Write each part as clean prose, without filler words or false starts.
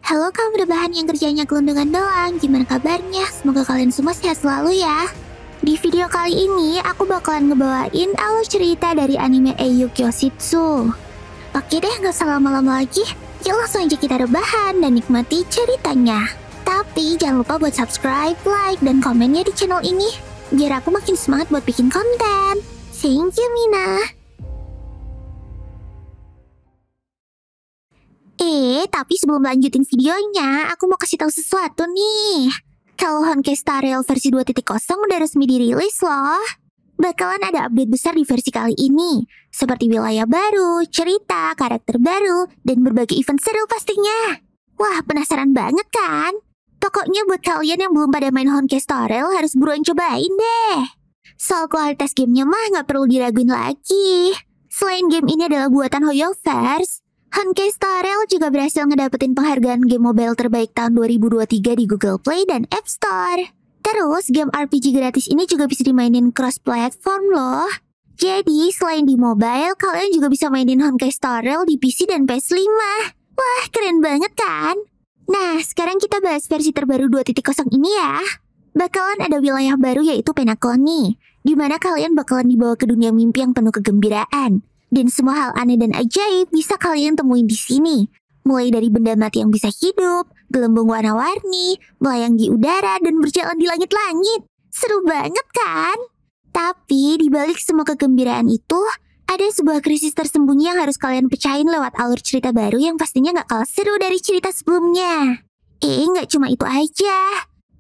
Halo kaum rebahan yang kerjanya gelundungan doang, gimana kabarnya? Semoga kalian semua sehat selalu ya. Di video kali ini, aku bakalan ngebawain alur cerita dari anime Eiyu Kyoshitsu. Oke deh, gak usah lama-lama lagi. Yuk langsung aja kita rebahan dan nikmati ceritanya. Tapi jangan lupa buat subscribe, like, dan komennya di channel ini, biar aku makin semangat buat bikin konten. Thank you, Mina. Tapi sebelum lanjutin videonya, aku mau kasih tahu sesuatu nih. Kalau Honkai Star Rail versi 2.0 udah resmi dirilis loh. Bakalan ada update besar di versi kali ini, seperti wilayah baru, cerita, karakter baru, dan berbagai event seru pastinya. Wah, penasaran banget kan? Pokoknya buat kalian yang belum pada main Honkai Star Rail harus buruan cobain deh. Soal kualitas gamenya mah nggak perlu diraguin lagi. Selain game ini adalah buatan Hoyoverse, Honkai Star Rail juga berhasil ngedapetin penghargaan game mobile terbaik tahun 2023 di Google Play dan App Store. Terus, game RPG gratis ini juga bisa dimainin cross-platform loh. Jadi, selain di mobile, kalian juga bisa mainin Honkai Star Rail di PC dan PS5. Wah, keren banget kan? Nah, sekarang kita bahas versi terbaru 2.0 ini ya. Bakalan ada wilayah baru yaitu Penacony, di mana kalian bakalan dibawa ke dunia mimpi yang penuh kegembiraan. Dan semua hal aneh dan ajaib bisa kalian temuin di sini. Mulai dari benda mati yang bisa hidup, gelembung warna-warni, melayang di udara, dan berjalan di langit-langit. Seru banget kan? Tapi di balik semua kegembiraan itu, ada sebuah krisis tersembunyi yang harus kalian pecahin lewat alur cerita baru yang pastinya gak kalah seru dari cerita sebelumnya. Gak cuma itu aja.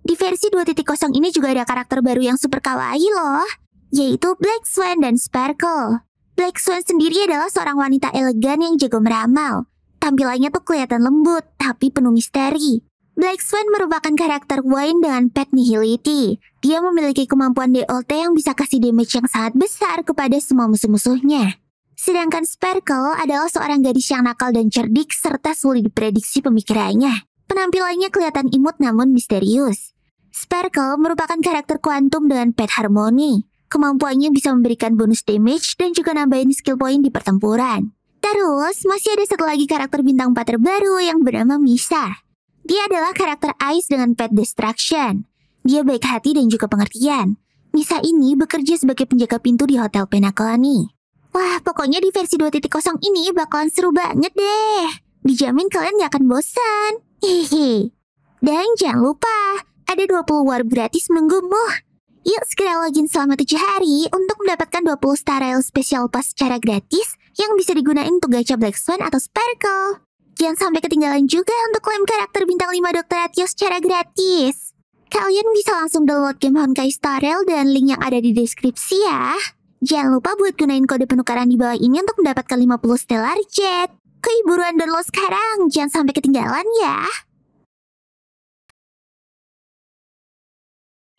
Di versi 2.0 ini juga ada karakter baru yang super kawaii loh, yaitu Black Swan dan Sparkle. Black Swan sendiri adalah seorang wanita elegan yang jago meramal. Tampilannya tuh kelihatan lembut, tapi penuh misteri. Black Swan merupakan karakter wine dengan pet nihility. Dia memiliki kemampuan DOT yang bisa kasih damage yang sangat besar kepada semua musuh-musuhnya. Sedangkan Sparkle adalah seorang gadis yang nakal dan cerdik serta sulit diprediksi pemikirannya. Penampilannya kelihatan imut namun misterius. Sparkle merupakan karakter kuantum dengan pet harmoni. Kemampuannya bisa memberikan bonus damage dan juga nambahin skill point di pertempuran. Terus, masih ada satu lagi karakter bintang 4 terbaru yang bernama Misa. Dia adalah karakter Ice dengan pet Destruction. Dia baik hati dan juga pengertian. Misa ini bekerja sebagai penjaga pintu di Hotel Penacony. Wah, pokoknya di versi 2.0 ini bakalan seru banget deh. Dijamin kalian gak akan bosan. Hehe. Dan jangan lupa, ada 20 warp gratis menunggumu. Yuk segera login selama 7 hari untuk mendapatkan 20 Star Rail Special Pass secara gratis yang bisa digunain untuk gacha Black Swan atau Sparkle. Jangan sampai ketinggalan juga untuk klaim karakter bintang 5 Dr. Atios secara gratis. Kalian bisa langsung download game Honkai Star Rail dan link yang ada di deskripsi ya. Jangan lupa buat gunain kode penukaran di bawah ini untuk mendapatkan 50 Stellar Jet. Buruan download sekarang, jangan sampai ketinggalan ya.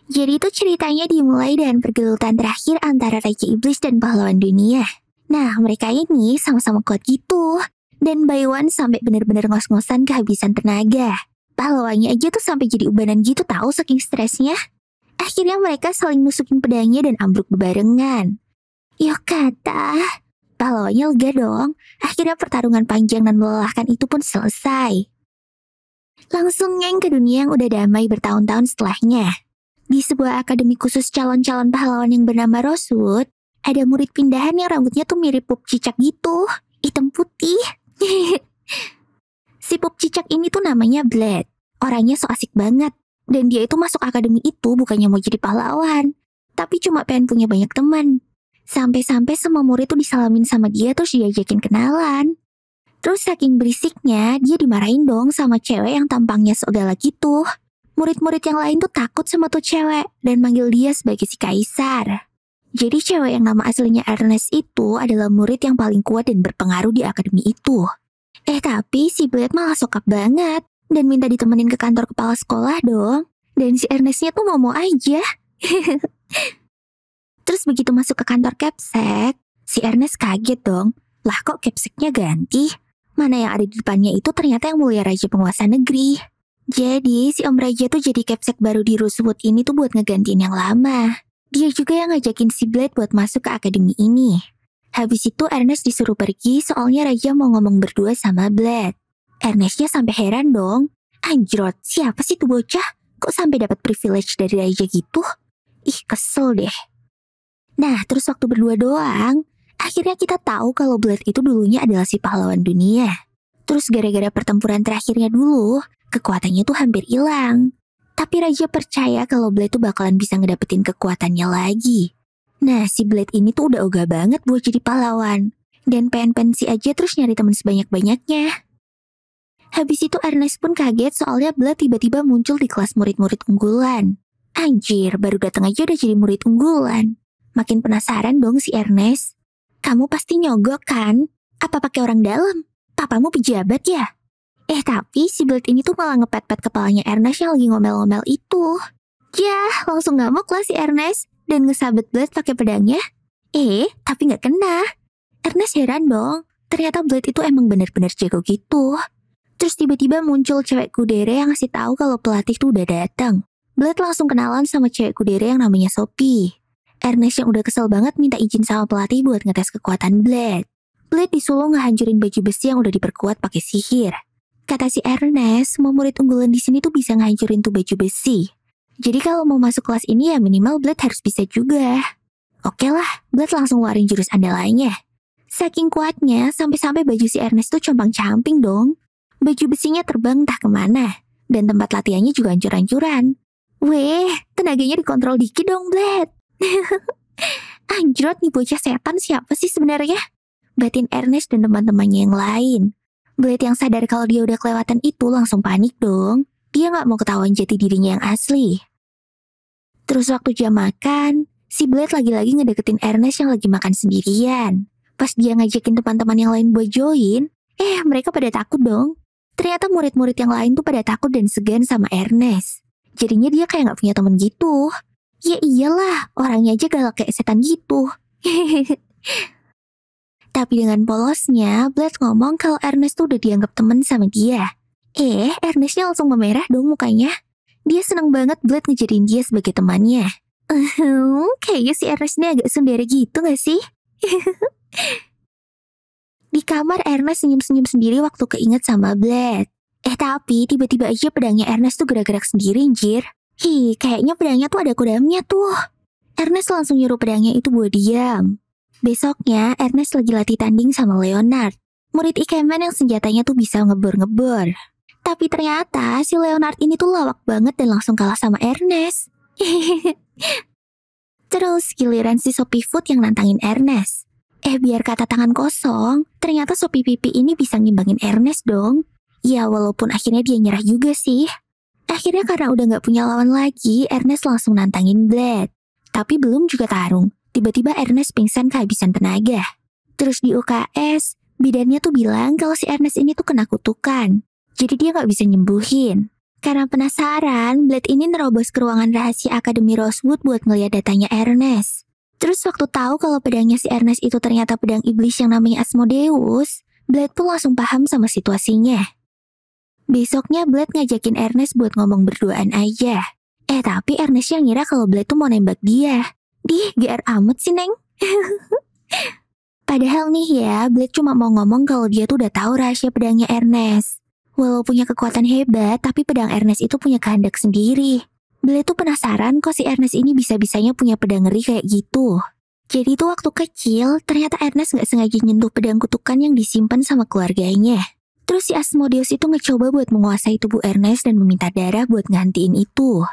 Jadi itu ceritanya dimulai dengan pergelutan terakhir antara Raja Iblis dan pahlawan dunia. Nah, mereka ini sama-sama kuat gitu. Dan Baiwan sampai bener-bener ngos-ngosan kehabisan tenaga. Pahlawannya aja tuh sampai jadi ubanan gitu tahu saking stresnya. Akhirnya mereka saling nusukin pedangnya dan ambruk bebarengan. Yokata, pahlawannya lega dong. Akhirnya pertarungan panjang dan melelahkan itu pun selesai. Langsung ngeng ke dunia yang udah damai bertahun-tahun setelahnya. Di sebuah akademi khusus calon-calon pahlawan yang bernama Rosewood, ada murid pindahan yang rambutnya tuh mirip pup cicak gitu, hitam putih. Si pup cicak ini tuh namanya Blade. Orangnya so asik banget. Dan dia itu masuk akademi itu bukannya mau jadi pahlawan, tapi cuma pengen punya banyak teman. Sampai-sampai semua murid tuh disalamin sama dia terus diajakin kenalan. Terus saking berisiknya, dia dimarahin dong sama cewek yang tampangnya so galak gitu. Murid-murid yang lain tuh takut sama tuh cewek dan manggil dia sebagai si Kaisar. Jadi cewek yang nama aslinya Ernest itu adalah murid yang paling kuat dan berpengaruh di akademi itu. Tapi si Blade malah sokap banget dan minta ditemenin ke kantor kepala sekolah dong. Dan si Ernestnya tuh mau aja. Terus begitu masuk ke kantor Capsec, si Ernest kaget dong. Lah kok Capsecnya ganti? Mana yang ada di depannya itu ternyata yang mulia raja penguasa negeri. Jadi, si Om Raja tuh jadi Capsec baru di Rosewood ini tuh buat ngegantiin yang lama. Dia juga yang ngajakin si Blade buat masuk ke akademi ini. Habis itu Ernest disuruh pergi soalnya Raja mau ngomong berdua sama Blade. Ernestnya sampai heran dong. Anjrot, siapa sih tuh bocah? Kok sampai dapat privilege dari raja gitu? Ih, kesel deh. Nah, terus waktu berdua doang, akhirnya kita tahu kalau Blade itu dulunya adalah si pahlawan dunia. Terus gara-gara pertempuran terakhirnya dulu, kekuatannya tuh hampir hilang. Tapi Raja percaya kalau Blade tuh bakalan bisa ngedapetin kekuatannya lagi. Nah, si Blade ini tuh udah ogah banget buat jadi pahlawan. Dan pengen pensi aja terus nyari teman sebanyak-banyaknya. Habis itu Ernest pun kaget soalnya Blade tiba-tiba muncul di kelas murid-murid unggulan. Anjir, baru datang aja udah jadi murid unggulan. Makin penasaran dong si Ernest. Kamu pasti nyogok kan? Apa pakai orang dalam? Papamu pejabat ya? Tapi si Blade ini tuh malah ngepet-pet kepalanya Ernest yang lagi ngomel-ngomel itu. Yah, langsung ngamuk lah si Ernest dan ngesabet Blade pakai pedangnya. Tapi nggak kena. Ernest heran dong. Ternyata Blade itu emang bener-bener jago gitu. Terus tiba-tiba muncul cewek kudere yang ngasih tahu kalau pelatih tuh udah datang. Blade langsung kenalan sama cewek kudere yang namanya Sophie. Ernest yang udah kesel banget minta izin sama pelatih buat ngetes kekuatan Blade. Blade disuruh ngehancurin baju besi yang udah diperkuat pakai sihir. Kata si Ernest, semua murid unggulan di sini tuh bisa ngehancurin tuh baju besi. Jadi kalau mau masuk kelas ini ya minimal Blade harus bisa juga. Oke lah, Blade langsung ngeluarin jurus andalanya. Saking kuatnya, sampai-sampai baju si Ernest tuh compang-camping dong. Baju besinya terbang entah kemana. Dan tempat latihannya juga hancur-hancuran. Weh, tenaganya dikontrol dikit dong Blade. Anjrot nih bocah setan siapa sih sebenarnya? Batin Ernest dan teman-temannya yang lain. Blade yang sadar kalau dia udah kelewatan itu langsung panik dong. Dia gak mau ketahuan jati dirinya yang asli. Terus waktu jam makan, si Blade lagi-lagi ngedeketin Ernest yang lagi makan sendirian. Pas dia ngajakin teman-teman yang lain buat join, mereka pada takut dong. Ternyata murid-murid yang lain tuh pada takut dan segan sama Ernest. Jadinya dia kayak gak punya teman gitu. Ya iyalah, orangnya aja galak kayak setan gitu. Tapi dengan polosnya, Blade ngomong kalau Ernest tuh udah dianggap temen sama dia. Ernestnya langsung memerah dong mukanya. Dia seneng banget Blade ngejadiin dia sebagai temannya. Kayaknya si Ernest ini agak sundere gitu gak sih? Di kamar Ernest senyum-senyum sendiri waktu keinget sama Blade. Tapi tiba-tiba aja pedangnya Ernest tuh gerak-gerak sendiri anjir. Kayaknya pedangnya tuh ada kodamnya tuh. Ernest langsung nyuruh pedangnya itu buat diam. Besoknya, Ernest lagi latih tanding sama Leonard. Murid Ikemen yang senjatanya tuh bisa ngebor-ngebor. Tapi ternyata si Leonard ini tuh lawak banget dan langsung kalah sama Ernest. Terus giliran si Sophie Foot yang nantangin Ernest. Biar kata tangan kosong, ternyata Sophie Pipi ini bisa ngimbangin Ernest dong. Ya walaupun akhirnya dia nyerah juga sih. Akhirnya karena udah gak punya lawan lagi, Ernest langsung nantangin Blade. Tapi belum juga tarung, tiba-tiba Ernest pingsan kehabisan tenaga. Terus di UKS, bidannya tuh bilang kalau si Ernest ini tuh kena kutukan. Jadi dia gak bisa nyembuhin. Karena penasaran, Blade ini nerobos ke ruangan rahasia Akademi Rosewood buat ngeliat datanya Ernest. Terus waktu tahu kalau pedangnya si Ernest itu ternyata pedang iblis yang namanya Asmodeus, Blade pun langsung paham sama situasinya. Besoknya Blade ngajakin Ernest buat ngomong berduaan aja. Tapi Ernest yang ngira kalau Blade tuh mau nembak dia. GR amat sih, Neng. Padahal nih ya, Blade cuma mau ngomong kalau dia tuh udah tahu rahasia pedangnya Ernest. Walau punya kekuatan hebat, tapi pedang Ernest itu punya kehendak sendiri. Blade tuh penasaran kok si Ernest ini bisa-bisanya punya pedang ngeri kayak gitu. Jadi tuh waktu kecil, ternyata Ernest gak sengaja nyentuh pedang kutukan yang disimpan sama keluarganya. Terus si Asmodeus itu ngecoba buat menguasai tubuh Ernest dan meminta darah buat ngantiin itu.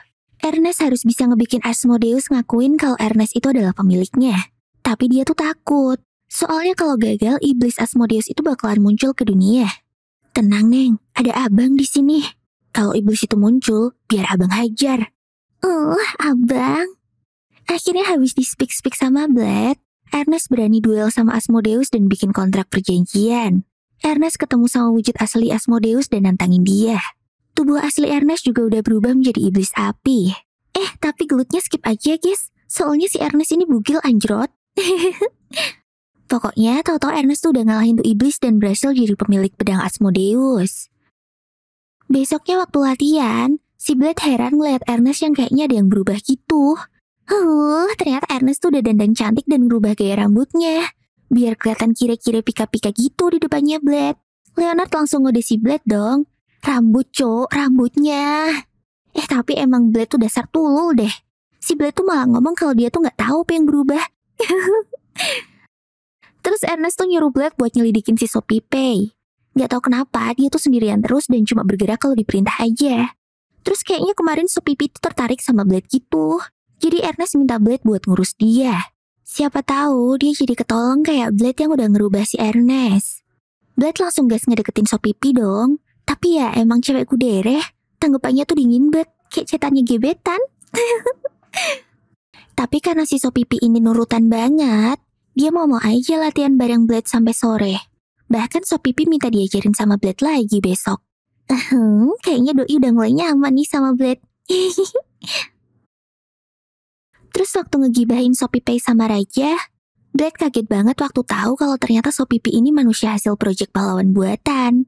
Ernest harus bisa ngebikin Asmodeus ngakuin kalau Ernest itu adalah pemiliknya. Tapi dia tuh takut. Soalnya kalau gagal, iblis Asmodeus itu bakalan muncul ke dunia. Tenang, Neng. Ada abang di sini. Kalau iblis itu muncul, biar abang hajar. Abang. Akhirnya habis di speak-speak sama Blade, Ernest berani duel sama Asmodeus dan bikin kontrak perjanjian. Ernest ketemu sama wujud asli Asmodeus dan nantangin dia. Tubuh asli Ernest juga udah berubah menjadi iblis api. Tapi gelutnya skip aja guys. Soalnya si Ernest ini bugil anjrot. Pokoknya tahu-tahu Ernest tuh udah ngalahin tuh iblis dan berhasil jadi pemilik pedang Asmodeus. Besoknya waktu latihan, si Blade heran ngeliat Ernest yang kayaknya ada yang berubah gitu. Ternyata Ernest tuh udah dandan cantik dan berubah gaya rambutnya. Biar kelihatan kira-kira pika-pika gitu di depannya Blade. Leonard langsung ngode si Blade dong. Rambut, Cok, rambutnya. Tapi emang Blade tuh dasar tulul deh. Si Blade tuh malah ngomong kalau dia tuh gak tahu apa yang berubah. Terus Ernest tuh nyuruh Blade buat nyelidikin si Sopipe. Gak tahu kenapa dia tuh sendirian terus dan cuma bergerak kalau diperintah aja. Terus kayaknya kemarin Sopipe tuh tertarik sama Blade gitu. Jadi Ernest minta Blade buat ngurus dia. Siapa tahu dia jadi ketolong kayak Blade yang udah ngerubah si Ernest. Blade langsung gas ngedeketin Sopipe dong. Tapi ya emang cewek kudereh. Tanggapannya tuh dingin banget, kayak cetannya gebetan. Tapi karena si Sopipe ini nurutan banget, dia mau aja latihan bareng Blade sampai sore. Bahkan Sopipe minta diajarin sama Blade lagi besok. Kayaknya Doi udah mulai nyaman nih sama Blade. Terus waktu ngegibahin Sopipe sama Raja, Blade kaget banget waktu tahu kalau ternyata Sopipe ini manusia hasil proyek pahlawan buatan.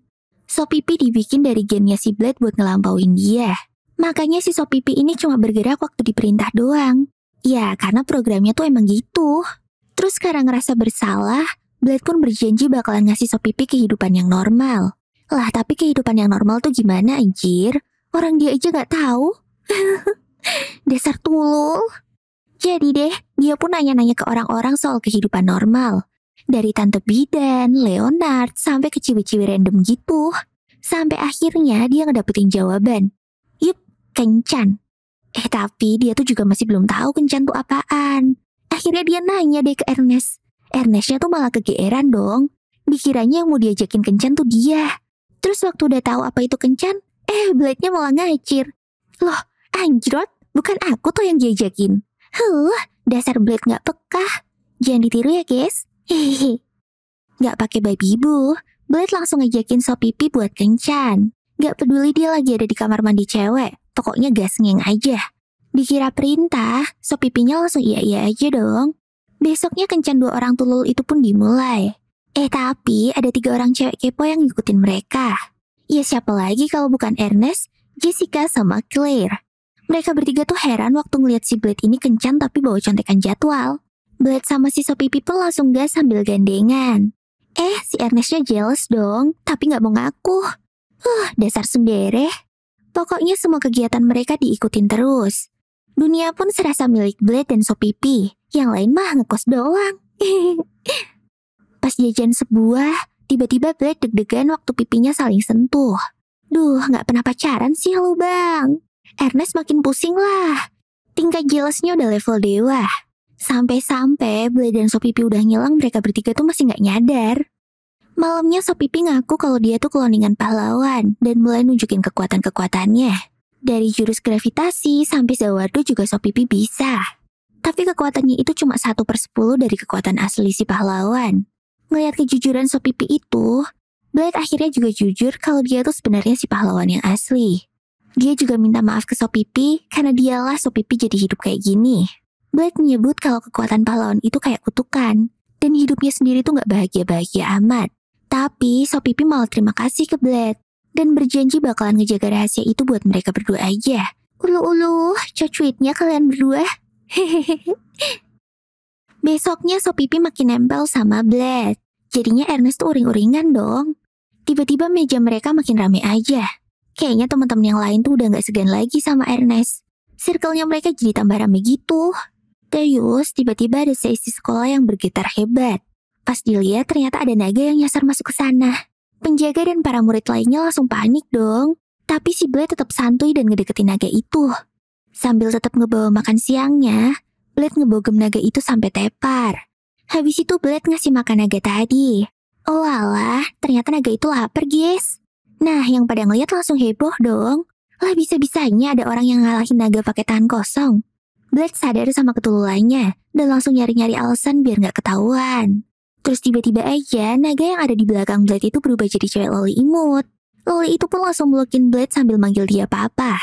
Sopipe dibikin dari gennya si Blade buat ngelampauin dia. Makanya si Sopipe ini cuma bergerak waktu diperintah doang. Ya, karena programnya tuh emang gitu. Terus sekarang ngerasa bersalah, Blade pun berjanji bakalan ngasih Sopipe kehidupan yang normal. Lah, tapi kehidupan yang normal tuh gimana anjir? Orang dia aja gak tahu. Dasar tulul. Jadi deh, dia pun nanya-nanya ke orang-orang soal kehidupan normal. Dari Tante Bidan, Leonard, sampai ke ciwi-ciwi random gitu. Sampai akhirnya dia ngedapetin jawaban. Yup, kencan. Tapi dia tuh juga masih belum tahu kencan tuh apaan. Akhirnya dia nanya deh ke Ernest. Ernestnya tuh malah kegeeran dong. Dikiranya yang mau diajakin kencan tuh dia. Terus waktu udah tahu apa itu kencan, Blade-nya malah ngacir. Loh, anjrot, bukan aku tuh yang diajakin. Dasar Blade gak peka. Jangan ditiru ya guys. Hehehe. Gak pakai babi bu, Blade langsung ngajakin Sopipe buat kencan. Gak peduli dia lagi ada di kamar mandi cewek, pokoknya gas ngeng aja. Dikira perintah, Sopipe-nya langsung iya-iya aja dong. Besoknya kencan 2 orang tulul itu pun dimulai. Tapi ada 3 orang cewek kepo yang ngikutin mereka. Ya siapa lagi kalau bukan Ernest, Jessica, sama Claire. Mereka bertiga tuh heran waktu ngeliat si Blade ini kencan tapi bawa contekan jadwal. Blade sama si Sopipe pun langsung gas sambil gandengan. Si Ernestnya jealous dong, tapi gak mau ngaku. Dasar sundere. Pokoknya semua kegiatan mereka diikutin terus. Dunia pun serasa milik Blade dan Sopipe, yang lain mah ngekos doang. Pas jajan sebuah, tiba-tiba Blade deg-degan waktu pipinya saling sentuh. Duh, gak pernah pacaran sih lu bang. Ernest makin pusing lah. Tingkat jealousnya udah level dewa. Sampai-sampai Blade dan Sopipe udah ngilang, mereka bertiga tuh masih gak nyadar. Malamnya Sopipe ngaku kalau dia tuh kloningan pahlawan dan mulai nunjukin kekuatan-kekuatannya. Dari jurus gravitasi sampai Zawardo juga Sopipe bisa. Tapi kekuatannya itu cuma 1/10 dari kekuatan asli si pahlawan. Ngeliat kejujuran Sopipe itu, Blade akhirnya juga jujur kalau dia tuh sebenarnya si pahlawan yang asli. Dia juga minta maaf ke Sopipe karena dialah Sopipe jadi hidup kayak gini. Blade menyebut kalau kekuatan pahlawan itu kayak kutukan, dan hidupnya sendiri tuh gak bahagia-bahagia amat. Tapi Sopipe malah terima kasih ke Blade, dan berjanji bakalan ngejaga rahasia itu buat mereka berdua aja. Ulu-ulu, cocuitnya kalian berdua. Besoknya Sopipe makin nempel sama Blade, jadinya Ernest tuh uring-uringan dong. Tiba-tiba meja mereka makin rame aja. Kayaknya teman-teman yang lain tuh udah gak segan lagi sama Ernest. Circle-nya mereka jadi tambah rame gitu. Terus tiba-tiba ada seisi sekolah yang bergetar hebat. Pas dilihat ternyata ada naga yang nyasar masuk ke sana. Penjaga dan para murid lainnya langsung panik dong. Tapi si Blade tetap santuy dan ngedeketin naga itu. Sambil tetap ngebawa makan siangnya, Blade ngebogem naga itu sampai tepar. Habis itu Blade ngasih makan naga tadi. Oh alah, ternyata naga itu lapar guys. Nah, yang pada ngeliat langsung heboh dong. Lah bisa-bisanya ada orang yang ngalahin naga pakai tangan kosong. Blade sadar sama ketululannya dan langsung nyari-nyari alasan biar gak ketahuan. Terus tiba-tiba aja naga yang ada di belakang Blade itu berubah jadi cewek loli imut. Loli itu pun langsung melukin Blade sambil manggil dia papa.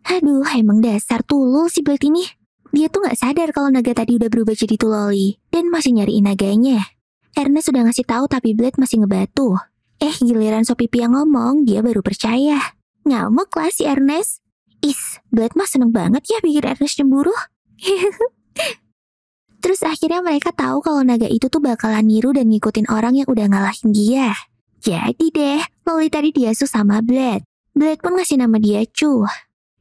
Aduh, emang dasar tulul si Blade ini. Dia tuh gak sadar kalau naga tadi udah berubah jadi tuloli dan masih nyariin naganya. Ernest sudah ngasih tahu tapi Blade masih ngebatu. Giliran Sopipe yang ngomong, dia baru percaya. Ngamuk lah si Ernest. Blade mah seneng banget ya bikin Ernest cemburu. Terus akhirnya mereka tahu kalau naga itu tuh bakalan niru dan ngikutin orang yang udah ngalahin dia. Jadi deh, Loli tadi diasuh sama Blade. Blade pun ngasih nama dia Cu.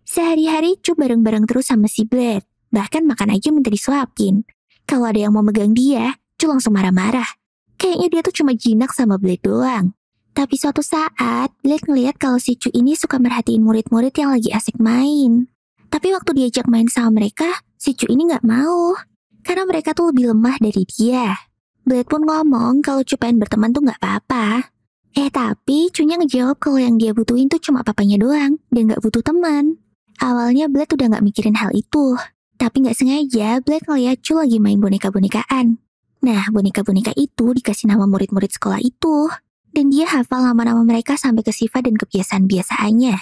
Sehari-hari Cu bareng-bareng terus sama si Blade. Bahkan makan aja minta disuapin. Kalau ada yang mau megang dia, Cu langsung marah-marah. Kayaknya dia tuh cuma jinak sama Blade doang. Tapi suatu saat, Blade ngeliat kalau si Cu ini suka merhatiin murid-murid yang lagi asik main. Tapi waktu diajak main sama mereka, si Cu ini gak mau. Karena mereka tuh lebih lemah dari dia. Blade pun ngomong kalau Cu pengen berteman tuh gak apa-apa. Tapi Cunya ngejawab kalau yang dia butuhin tuh cuma papanya doang dan gak butuh teman. Awalnya Blade udah gak mikirin hal itu. Tapi gak sengaja Blade ngeliat Cu lagi main boneka-bonekaan. Nah, boneka-boneka itu dikasih nama murid-murid sekolah itu. Dan dia hafal nama-nama mereka sampai ke sifat dan kebiasaan-biasaannya.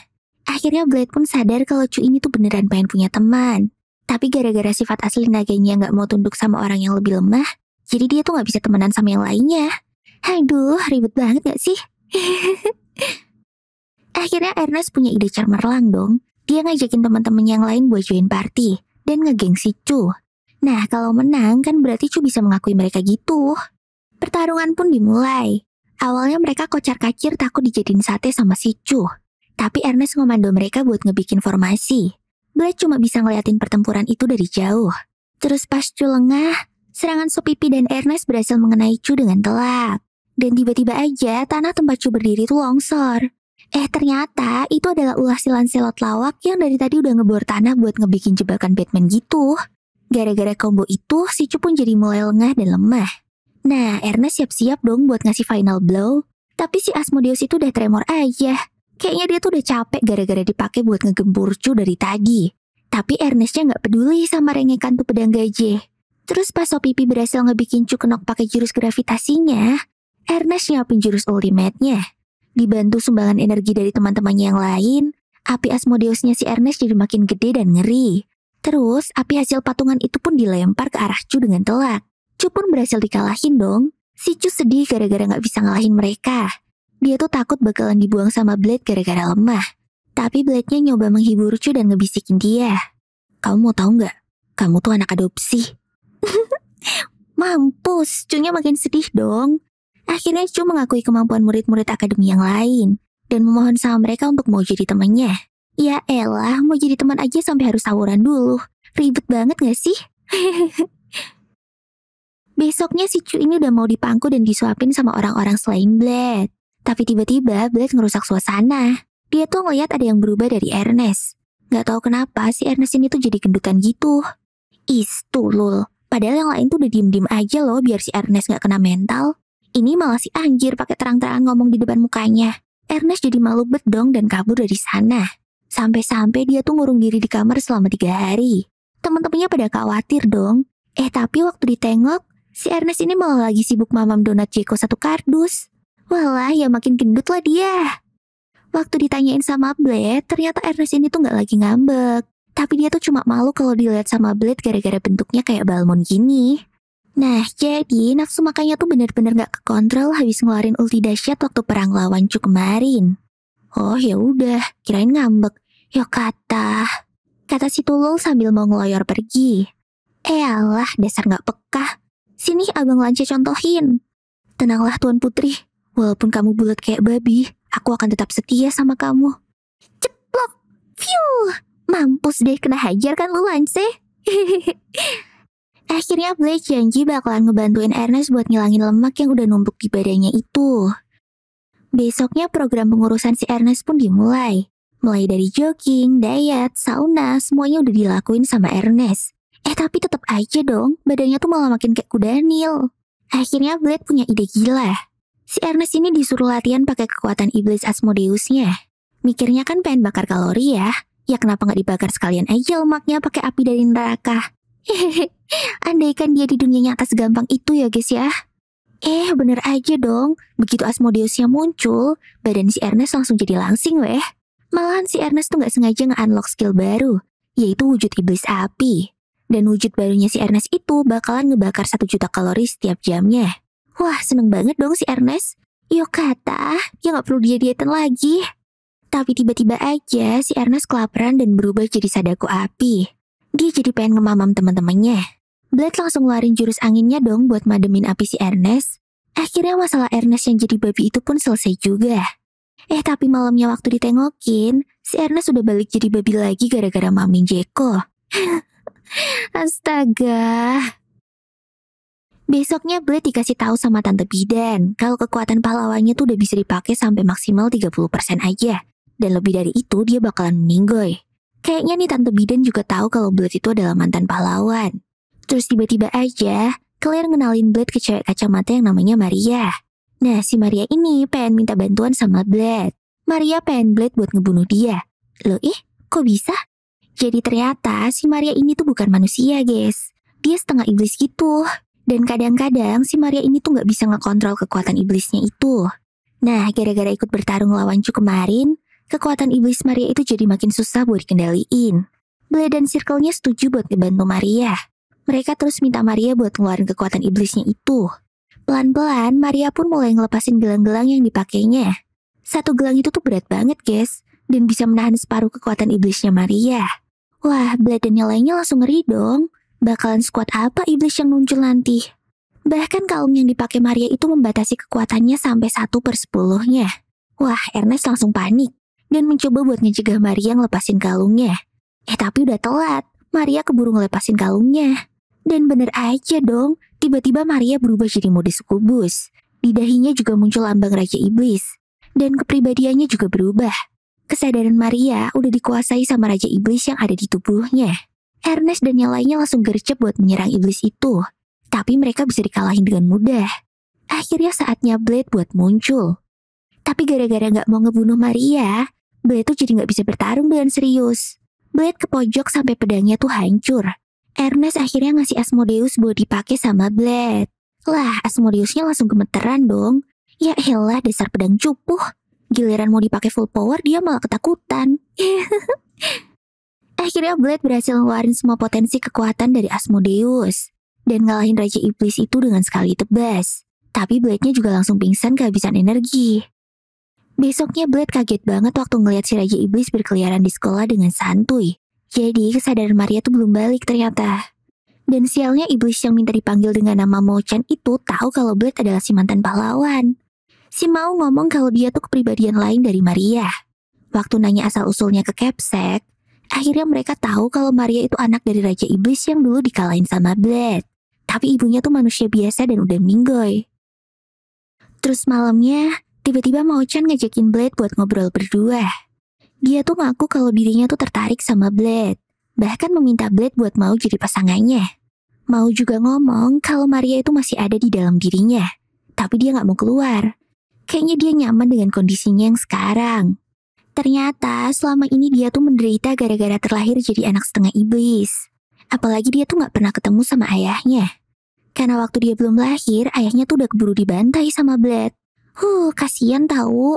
Akhirnya Blade pun sadar kalau Cu ini tuh beneran pengen punya teman. Tapi gara-gara sifat asli naganya gak mau tunduk sama orang yang lebih lemah, jadi dia tuh gak bisa temenan sama yang lainnya. Aduh, ribet banget gak sih? Akhirnya Ernest punya ide cemerlang dong. Dia ngajakin teman-teman yang lain buat join party dan ngegeng si Cu. Nah, kalau menang kan berarti Cu bisa mengakui mereka gitu. Pertarungan pun dimulai. Awalnya mereka kocar-kacir takut dijadiin sate sama si Cu. Tapi Ernest ngomando mereka buat ngebikin formasi. Blade cuma bisa ngeliatin pertempuran itu dari jauh. Terus pas Cu lengah, serangan Sopipi dan Ernest berhasil mengenai Cu dengan telak. Dan tiba-tiba aja tanah tempat Cu berdiri itu longsor. Ternyata itu adalah ulah si Lancelot lawak yang dari tadi udah ngebor tanah buat ngebikin jebakan Batman gitu. Gara-gara combo itu, si Cu pun jadi mulai lengah dan lemah. Nah, Ernest siap-siap dong buat ngasih final blow. Tapi si Asmodeus itu udah tremor aja. Kayaknya dia tuh udah capek gara-gara dipakai buat ngegempur Cu dari tadi. Tapi Ernestnya gak peduli sama rengekan tuh pedang gajah. Terus pas Sopipi berhasil ngebikin Cu kenok pakai jurus gravitasinya, Ernest nyiapin jurus ultimate-nya. Dibantu sumbangan energi dari teman-temannya yang lain, api Asmodeusnya si Ernest jadi makin gede dan ngeri. Terus, api hasil patungan itu pun dilempar ke arah Cu dengan telak. Cu pun berhasil dikalahin dong. Si Cu sedih gara-gara gak bisa ngalahin mereka. Dia tuh takut bakalan dibuang sama Blade gara-gara lemah. Tapi Blade-nya nyoba menghibur Cu dan ngebisikin dia. Kamu mau tahu nggak? Kamu tuh anak adopsi. Mampus, Cu-nya makin sedih dong. Akhirnya Cu mengakui kemampuan murid-murid akademi yang lain. Dan memohon sama mereka untuk mau jadi temannya. Ya elah, mau jadi teman aja sampai harus tawuran dulu. Ribet banget gak sih? Besoknya si Cu ini udah mau dipangku dan disuapin sama orang-orang selain Blade. Tapi tiba-tiba Blade ngerusak suasana. Dia tuh ngeliat ada yang berubah dari Ernest. Gak tahu kenapa si Ernest ini tuh jadi gendutan gitu. Lul. Padahal yang lain tuh udah diem-diem aja loh biar si Ernest gak kena mental. Ini malah si anjir pakai terang-terangan ngomong di depan mukanya. Ernest jadi malu bedong dan kabur dari sana. Sampai-sampai dia tuh ngurung diri di kamar selama 3 hari. Temen-temennya pada khawatir dong. Tapi waktu ditengok, si Ernest ini malah lagi sibuk mamam donat Jeko 1 kardus. Walah, ya makin gendut lah dia. Waktu ditanyain sama Blade, ternyata Ernest ini tuh gak lagi ngambek. Tapi dia tuh cuma malu kalau dilihat sama Blade gara-gara bentuknya kayak balmond gini. Nah, jadi nafsu makannya tuh bener-bener gak kekontrol habis ngeluarin ulti dahsyat waktu perang lawan Cu kemarin. Oh ya udah, kirain ngambek. Yo kata si Tulul sambil mau ngeloyor pergi. Alah, dasar gak peka. Sini abang Lance contohin. Tenanglah Tuan Putri, walaupun kamu bulat kayak babi, aku akan tetap setia sama kamu. Ceplok, phew, mampus deh kena hajar kan lu Lance. Akhirnya Blade janji bakalan ngebantuin Ernest buat ngilangin lemak yang udah numpuk di badannya itu. Besoknya program pengurusan si Ernest pun dimulai. Mulai dari jogging, diet, sauna, semuanya udah dilakuin sama Ernest. Tapi tetap aja dong, badannya tuh malah makin kayak kuda Nil. Akhirnya Blade punya ide gila. Si Ernest ini disuruh latihan pakai kekuatan iblis Asmodeusnya. Mikirnya kan pengen bakar kalori ya. Ya kenapa nggak dibakar sekalian aja lemaknya pakai api dari neraka. Andaikan dia di dunia nyata segampang itu ya guys ya. Bener aja dong. Begitu Asmodeusnya muncul, badan si Ernest langsung jadi langsing weh. Malahan si Ernest tuh gak sengaja nge-unlock skill baru, yaitu wujud iblis api. Dan wujud barunya si Ernest itu bakalan ngebakar 1 juta kalori setiap jamnya. Wah, seneng banget dong si Ernest. Yo kata, ya gak perlu diet-dietan lagi. Tapi tiba-tiba aja si Ernest kelaparan dan berubah jadi Sadako api. Dia jadi pengen ngemamam teman-temannya. Blade langsung ngeluarin jurus anginnya dong buat mademin api si Ernest. Akhirnya masalah Ernest yang jadi babi itu pun selesai juga. Tapi malamnya waktu ditengokin, si Ernest sudah balik jadi babi lagi gara-gara Mami Jeko. Astaga. Besoknya Blade dikasih tahu sama Tante Bidan kalau kekuatan pahlawannya tuh udah bisa dipakai sampai maksimal 30% aja. Dan lebih dari itu dia bakalan meninggoy. Kayaknya nih Tante Bidan juga tahu kalau Blade itu adalah mantan pahlawan. Terus tiba-tiba aja, Claire ngenalin Blade ke cewek kacamata yang namanya Maria. Nah, si Maria ini pengen minta bantuan sama Blade. Maria pengen Blade buat ngebunuh dia. Loh kok bisa? Jadi ternyata si Maria ini tuh bukan manusia, guys. Dia setengah iblis gitu. Dan kadang-kadang si Maria ini tuh gak bisa ngekontrol kekuatan iblisnya itu. Nah, gara-gara ikut bertarung lawan Cu kemarin, kekuatan iblis Maria itu jadi makin susah buat dikendaliin. Blade dan Circle-nya setuju buat ngebantu Maria. Mereka terus minta Maria buat ngeluarin kekuatan iblisnya itu. Pelan-pelan, Maria pun mulai ngelepasin gelang-gelang yang dipakainya. Satu gelang itu tuh berat banget, guys. Dan bisa menahan separuh kekuatan iblisnya Maria. Wah, Blade dan yang lainnya langsung ngeri dong. Bakalan squad apa iblis yang muncul nanti? Bahkan kalung yang dipakai Maria itu membatasi kekuatannya sampai 1/10-nya. Wah, Ernest langsung panik dan mencoba buat ngecegah Maria ngelepasin kalungnya. Tapi udah telat. Maria keburu ngelepasin kalungnya. Dan bener aja dong, tiba-tiba Maria berubah jadi mode sukubus. Di dahinya juga muncul lambang Raja Iblis. Dan kepribadiannya juga berubah. Kesadaran Maria udah dikuasai sama Raja Iblis yang ada di tubuhnya. Ernest dan yang lainnya langsung gercep buat menyerang iblis itu. Tapi mereka bisa dikalahin dengan mudah. Akhirnya saatnya Blade buat muncul. Tapi gara-gara gak mau ngebunuh Maria, Blade tuh jadi gak bisa bertarung dengan serius. Blade ke pojok sampai pedangnya tuh hancur. Ernest akhirnya ngasih Asmodeus buat dipakai sama Blade. Lah, Asmodeusnya langsung gemeteran dong. Ya elah, dasar pedang cupuh. Giliran mau dipakai full power, dia malah ketakutan. Akhirnya Blade berhasil ngeluarin semua potensi kekuatan dari Asmodeus. Dan ngalahin Raja Iblis itu dengan sekali tebas. Tapi Blade-nya juga langsung pingsan kehabisan energi. Besoknya Blade kaget banget waktu ngeliat si Raja Iblis berkeliaran di sekolah dengan santuy. Jadi kesadaran Maria tuh belum balik ternyata. Dan sialnya iblis yang minta dipanggil dengan nama Mo-chan itu tahu kalau Blade adalah si mantan pahlawan. Si Mao ngomong kalau dia tuh kepribadian lain dari Maria. Waktu nanya asal-usulnya ke Capsec, akhirnya mereka tahu kalau Maria itu anak dari Raja Iblis yang dulu dikalahin sama Blade. Tapi ibunya tuh manusia biasa dan udah meninggoy. Terus malamnya, tiba-tiba Mao-chan ngajakin Blade buat ngobrol berdua. Dia tuh ngaku kalau dirinya tuh tertarik sama Blade. Bahkan meminta Blade buat mau jadi pasangannya. Mao juga ngomong kalau Maria itu masih ada di dalam dirinya. Tapi dia gak mau keluar. Kayaknya dia nyaman dengan kondisinya yang sekarang. Ternyata selama ini dia tuh menderita gara-gara terlahir jadi anak setengah iblis. Apalagi dia tuh gak pernah ketemu sama ayahnya. Karena waktu dia belum lahir, ayahnya tuh udah keburu dibantai sama Blade. Kasian tahu.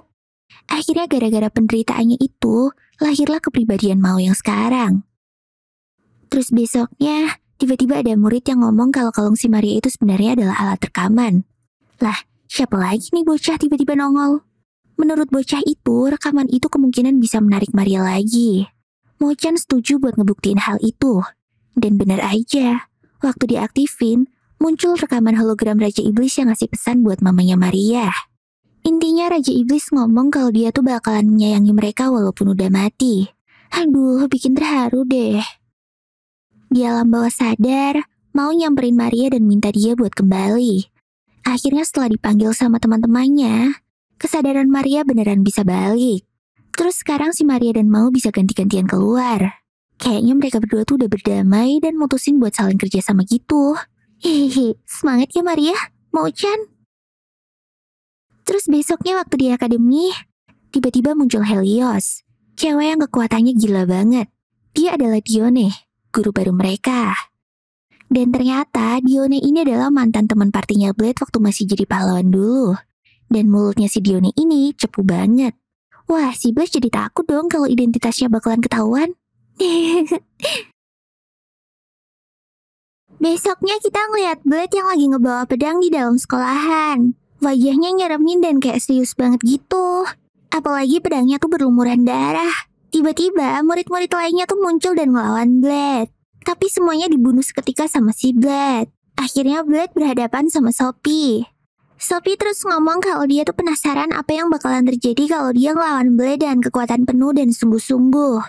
Akhirnya gara-gara penderitaannya itu, lahirlah kepribadian Mao yang sekarang. Terus besoknya, tiba-tiba ada murid yang ngomong kalau kalung si Maria itu sebenarnya adalah alat rekaman. Lah, siapa lagi nih bocah tiba-tiba nongol? Menurut bocah itu, rekaman itu kemungkinan bisa menarik Maria lagi. Mo-chan setuju buat ngebuktiin hal itu. Dan benar aja, waktu diaktifin, muncul rekaman hologram Raja Iblis yang ngasih pesan buat mamanya Maria. Intinya Raja Iblis ngomong kalau dia tuh bakalan menyayangi mereka walaupun udah mati. Aduh, bikin terharu deh. Di alam bawah sadar, mau nyamperin Maria dan minta dia buat kembali. Akhirnya setelah dipanggil sama teman-temannya, kesadaran Maria beneran bisa balik. Terus sekarang si Maria dan Mao bisa ganti-gantian keluar. Kayaknya mereka berdua tuh udah berdamai dan mutusin buat saling kerja sama gitu. Hehehe, semangat ya Maria, Mo-chan. Terus besoknya waktu di akademi, tiba-tiba muncul Helios. Cewek yang kekuatannya gila banget. Dia adalah Dione, guru baru mereka. Dan ternyata Dione ini adalah mantan teman partinya Blade waktu masih jadi pahlawan dulu. Dan mulutnya si Dione ini cepu banget. Wah, si Blade jadi takut dong kalau identitasnya bakalan ketahuan. Besoknya kita ngeliat Blade yang lagi ngebawa pedang di dalam sekolahan. Wajahnya nyeremin dan kayak serius banget gitu. Apalagi pedangnya tuh berlumuran darah. Tiba-tiba murid-murid lainnya tuh muncul dan ngelawan Blade. Tapi semuanya dibunuh seketika sama si Blade. Akhirnya Blade berhadapan sama Sophie. Sophie terus ngomong kalau dia tuh penasaran apa yang bakalan terjadi kalau dia ngelawan Blade dengan kekuatan penuh dan sungguh-sungguh.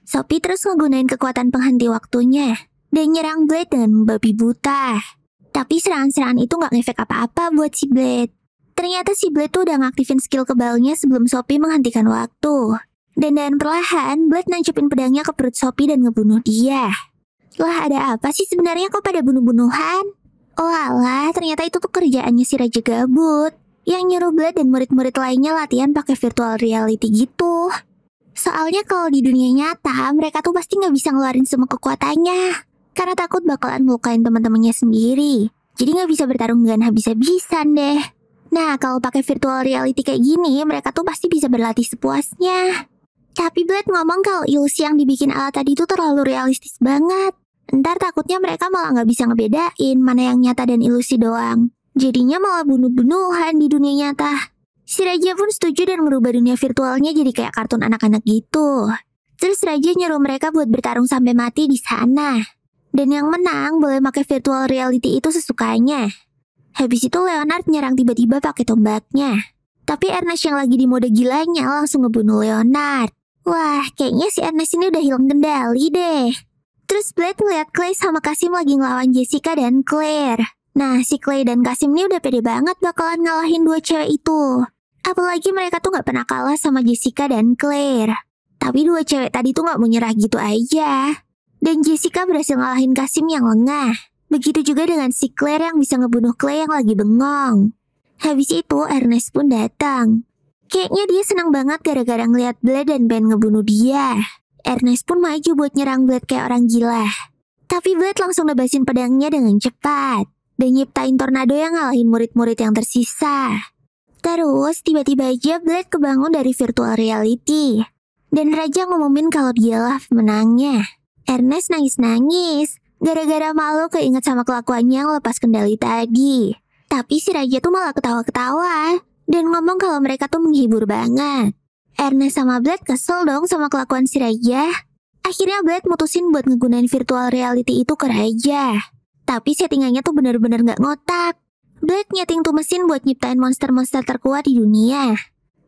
Sophie terus ngegunain kekuatan penghenti waktunya dan nyerang Blade dengan membabi buta. Tapi serangan-serangan itu gak ngefek apa-apa buat si Blade. Ternyata si Blade tuh udah ngaktifin skill kebalnya sebelum Sophie menghentikan waktu. Dan dengan perlahan, Blade nancepin pedangnya ke perut Sophie dan ngebunuh dia. Lah, ada apa sih sebenarnya kok pada bunuh-bunuhan? Oh alah, ternyata itu tuh kerjaannya si Raja Gabut yang nyuruh Blade dan murid-murid lainnya latihan pakai virtual reality gitu. Soalnya kalau di dunia nyata, mereka tuh pasti nggak bisa ngeluarin semua kekuatannya karena takut bakalan melukain teman-temannya sendiri. Jadi nggak bisa bertarung dengan habis-habisan deh. Nah, kalau pakai virtual reality kayak gini, mereka tuh pasti bisa berlatih sepuasnya. Tapi Blade ngomong kalau ilusi yang dibikin alat tadi tuh terlalu realistis banget. Ntar takutnya mereka malah nggak bisa ngebedain mana yang nyata dan ilusi doang. Jadinya malah bunuh-bunuhan di dunia nyata. Si Raja pun setuju dan ngerubah dunia virtualnya jadi kayak kartun anak-anak gitu. Terus Raja nyuruh mereka buat bertarung sampai mati di sana. Dan yang menang boleh pakai virtual reality itu sesukanya. Habis itu Leonard nyerang tiba-tiba pakai tombaknya. Tapi Ernest yang lagi di mode gilanya langsung ngebunuh Leonard. Wah, kayaknya si Ernest ini udah hilang kendali deh. Terus Blade ngeliat Clay sama Kasim lagi ngelawan Jessica dan Claire. Nah, si Clay dan Kasim ini udah pede banget bakalan ngalahin dua cewek itu. Apalagi mereka tuh gak pernah kalah sama Jessica dan Claire. Tapi dua cewek tadi tuh gak mau nyerah gitu aja. Dan Jessica berhasil ngalahin Kasim yang lengah. Begitu juga dengan si Claire yang bisa ngebunuh Clay yang lagi bengong. Habis itu Ernest pun datang. Kayaknya dia senang banget gara-gara ngeliat Blade dan pengen ngebunuh dia. Ernest pun maju buat nyerang Blade kayak orang gila. Tapi Blade langsung nebasin pedangnya dengan cepat dan nyiptain tornado yang ngalahin murid-murid yang tersisa. Terus tiba-tiba aja Blade kebangun dari virtual reality. Dan Raja ngumumin kalau dialah pemenangnya. Ernest nangis-nangis gara-gara malu keinget sama kelakuannya yang lepas kendali tadi. Tapi si Raja tuh malah ketawa-ketawa dan ngomong kalau mereka tuh menghibur banget. Ernest sama Blade kesel dong sama kelakuan si Raja. Akhirnya Blade mutusin buat ngegunain virtual reality itu ke Raja. Tapi settingannya tuh bener-bener gak ngotak. Blade nyeting tuh mesin buat nyiptain monster-monster terkuat di dunia.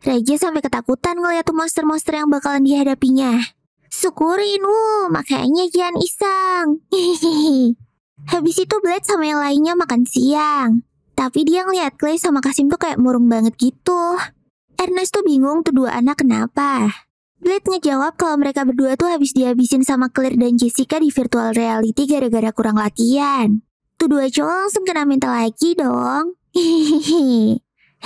Raja sampai ketakutan ngeliat tuh monster-monster yang bakalan dihadapinya. Syukurin, makanya jangan iseng. Habis itu Blade sama yang lainnya makan siang. Tapi dia ngeliat Clay sama Kasim tuh kayak murung banget gitu. Ernest tuh bingung tuh dua anak kenapa. Blade ngejawab kalau mereka berdua tuh habis dihabisin sama Claire dan Jessica di virtual reality gara-gara kurang latihan. Tuh dua cowok langsung kena mental lagi dong.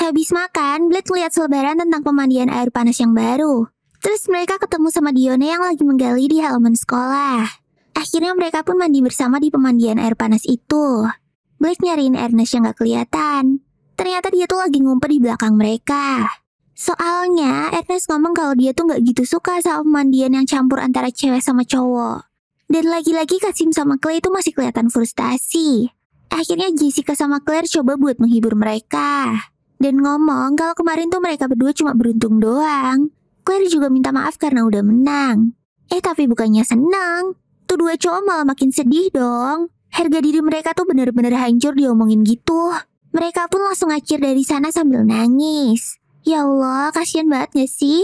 Habis makan, Blade ngeliat selebaran tentang pemandian air panas yang baru. Terus mereka ketemu sama Dione yang lagi menggali di halaman sekolah. Akhirnya mereka pun mandi bersama di pemandian air panas itu. Blade nyariin Ernest yang gak kelihatan. Ternyata dia tuh lagi ngumpet di belakang mereka. Soalnya Ernest ngomong kalau dia tuh gak gitu suka sama pemandian yang campur antara cewek sama cowok. Dan lagi-lagi Kasim sama Clay itu masih kelihatan frustasi. Akhirnya Jessica sama Claire coba buat menghibur mereka. Dan ngomong kalau kemarin tuh mereka berdua cuma beruntung doang. Claire juga minta maaf karena udah menang. Tapi bukannya senang. Tuh dua cowok malah makin sedih dong. Harga diri mereka tuh bener-bener hancur diomongin gitu. Mereka pun langsung ngacir dari sana sambil nangis. Ya Allah, kasihan banget gak sih?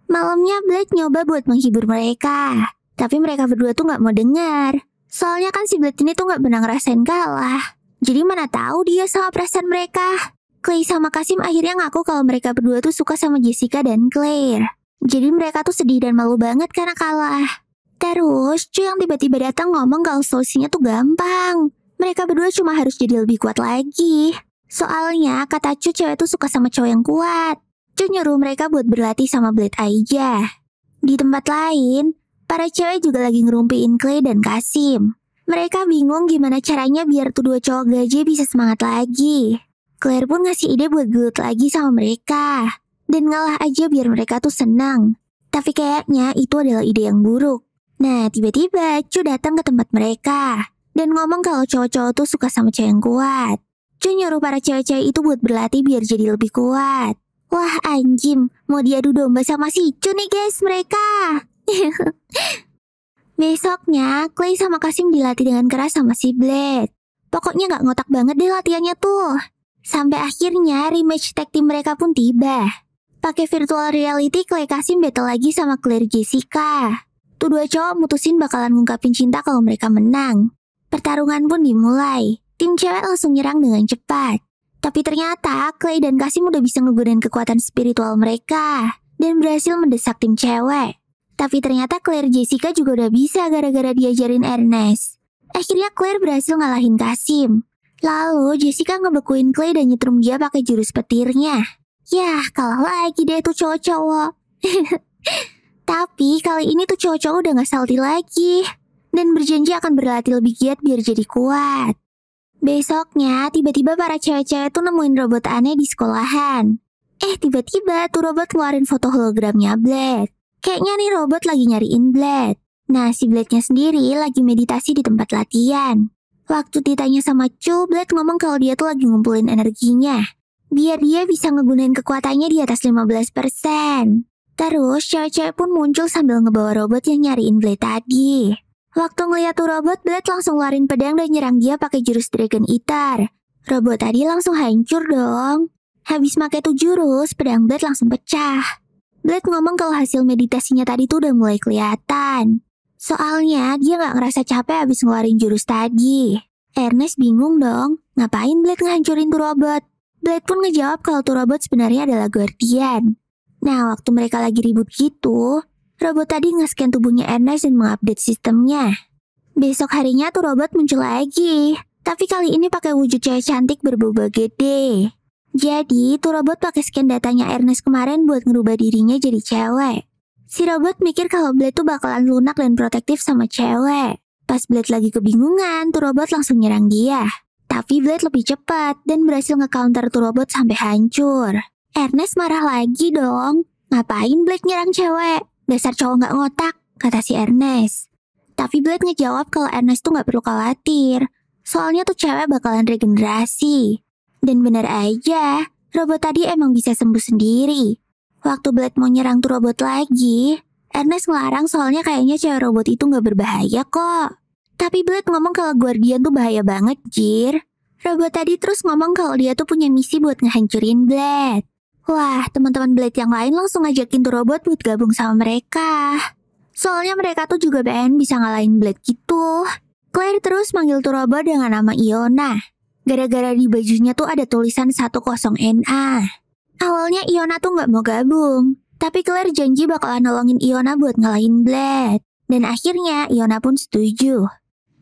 Malamnya Blade nyoba buat menghibur mereka. Tapi mereka berdua tuh gak mau dengar. Soalnya kan si Blade ini tuh gak pernah ngerasain kalah. Jadi mana tahu dia sama perasaan mereka. Clay sama Kasim akhirnya ngaku kalau mereka berdua tuh suka sama Jessica dan Claire. Jadi mereka tuh sedih dan malu banget karena kalah. Terus Cu yang tiba-tiba datang ngomong kalau solusinya tuh gampang. Mereka berdua cuma harus jadi lebih kuat lagi. Soalnya kata Cu cewek tuh suka sama cowok yang kuat. Cu nyuruh mereka buat berlatih sama Blade aja. Di tempat lain, para cewek juga lagi ngerumpiin Clay dan Kasim. Mereka bingung gimana caranya biar tuh dua cowok gaje bisa semangat lagi. Claire pun ngasih ide buat gelut lagi sama mereka. Dan ngalah aja biar mereka tuh senang. Tapi kayaknya itu adalah ide yang buruk. Nah, tiba-tiba Cu datang ke tempat mereka. Dan ngomong kalau cowok-cowok tuh suka sama cewek yang kuat. Cu nyuruh para cewek-cewek itu buat berlatih biar jadi lebih kuat. Wah anjim, mau diadu domba sama si Cu nih guys mereka. Besoknya, Clay sama Kasim dilatih dengan keras sama si Blade. Pokoknya gak ngotak banget deh latihannya tuh. Sampai akhirnya rematch tag team mereka pun tiba. Pakai virtual reality, Clay Kasim battle lagi sama Claire Jessica. Tuh dua cowok mutusin bakalan ngungkapin cinta kalau mereka menang. Pertarungan pun dimulai. Tim cewek langsung nyerang dengan cepat. Tapi ternyata Clay dan Kasim udah bisa ngegunain kekuatan spiritual mereka dan berhasil mendesak tim cewek. Tapi ternyata Claire Jessica juga udah bisa gara-gara diajarin Ernest. Akhirnya Claire berhasil ngalahin Kasim. Lalu Jessica ngebekuin Clay dan nyetrum dia pakai jurus petirnya. Yah, kalah lagi deh tuh cowok-cowok. Tapi kali ini tuh cowok-cowok udah gak salty lagi. Dan berjanji akan berlatih lebih giat biar jadi kuat. Besoknya, tiba-tiba para cewek-cewek tuh nemuin robot aneh di sekolahan. Tiba-tiba tuh robot keluarin foto hologramnya Blade. Kayaknya nih robot lagi nyariin Blade. Nah, si Blade-nya sendiri lagi meditasi di tempat latihan. Waktu ditanya sama Chu, Blade ngomong kalau dia tuh lagi ngumpulin energinya. Biar dia bisa ngegunain kekuatannya di atas 15%. Terus, cewek-cewek pun muncul sambil ngebawa robot yang nyariin Blade tadi. Waktu ngeliat tuh robot, Blade langsung ngeluarin pedang dan nyerang dia pakai jurus Dragon Eater. Robot tadi langsung hancur dong. Habis pakai tuh jurus, pedang Blade langsung pecah. Blade ngomong kalau hasil meditasinya tadi tuh udah mulai kelihatan. Soalnya, dia gak ngerasa capek habis ngeluarin jurus tadi. Ernest bingung dong, ngapain Blade ngehancurin tuh robot? Blade pun ngejawab kalau tuh robot sebenarnya adalah Guardian. Nah, waktu mereka lagi ribut gitu, robot tadi nge-scan tubuhnya Ernest dan mengupdate sistemnya. Besok harinya tuh robot muncul lagi, tapi kali ini pakai wujud cewek cantik berboba gede. Jadi, tuh robot pakai scan datanya Ernest kemarin buat ngerubah dirinya jadi cewek. Si robot mikir kalau Blade tuh bakalan lunak dan protektif sama cewek. Pas Blade lagi kebingungan, tuh robot langsung nyerang dia. Tapi Blade lebih cepat dan berhasil nge-counter tuh robot sampai hancur. Ernest marah lagi dong. Ngapain Blade nyerang cewek? Dasar cowok gak ngotak, kata si Ernest. Tapi Blade ngejawab kalau Ernest tuh gak perlu khawatir. Soalnya tuh cewek bakalan regenerasi. Dan bener aja, robot tadi emang bisa sembuh sendiri. Waktu Blade mau nyerang tuh robot lagi, Ernest ngelarang soalnya kayaknya cewek robot itu gak berbahaya kok. Tapi Blade ngomong kalau Guardian tuh bahaya banget, Jir. Robot tadi terus ngomong kalau dia tuh punya misi buat ngehancurin Blade. Wah, teman-teman Blade yang lain langsung ngajakin tuh robot buat gabung sama mereka. Soalnya mereka tuh juga pengen bisa ngalahin Blade gitu. Claire terus manggil tuh robot dengan nama Iona. Gara-gara di bajunya tuh ada tulisan 10NA. Awalnya Iona tuh gak mau gabung. Tapi Claire janji bakalan nolongin Iona buat ngalahin Blade. Dan akhirnya Iona pun setuju.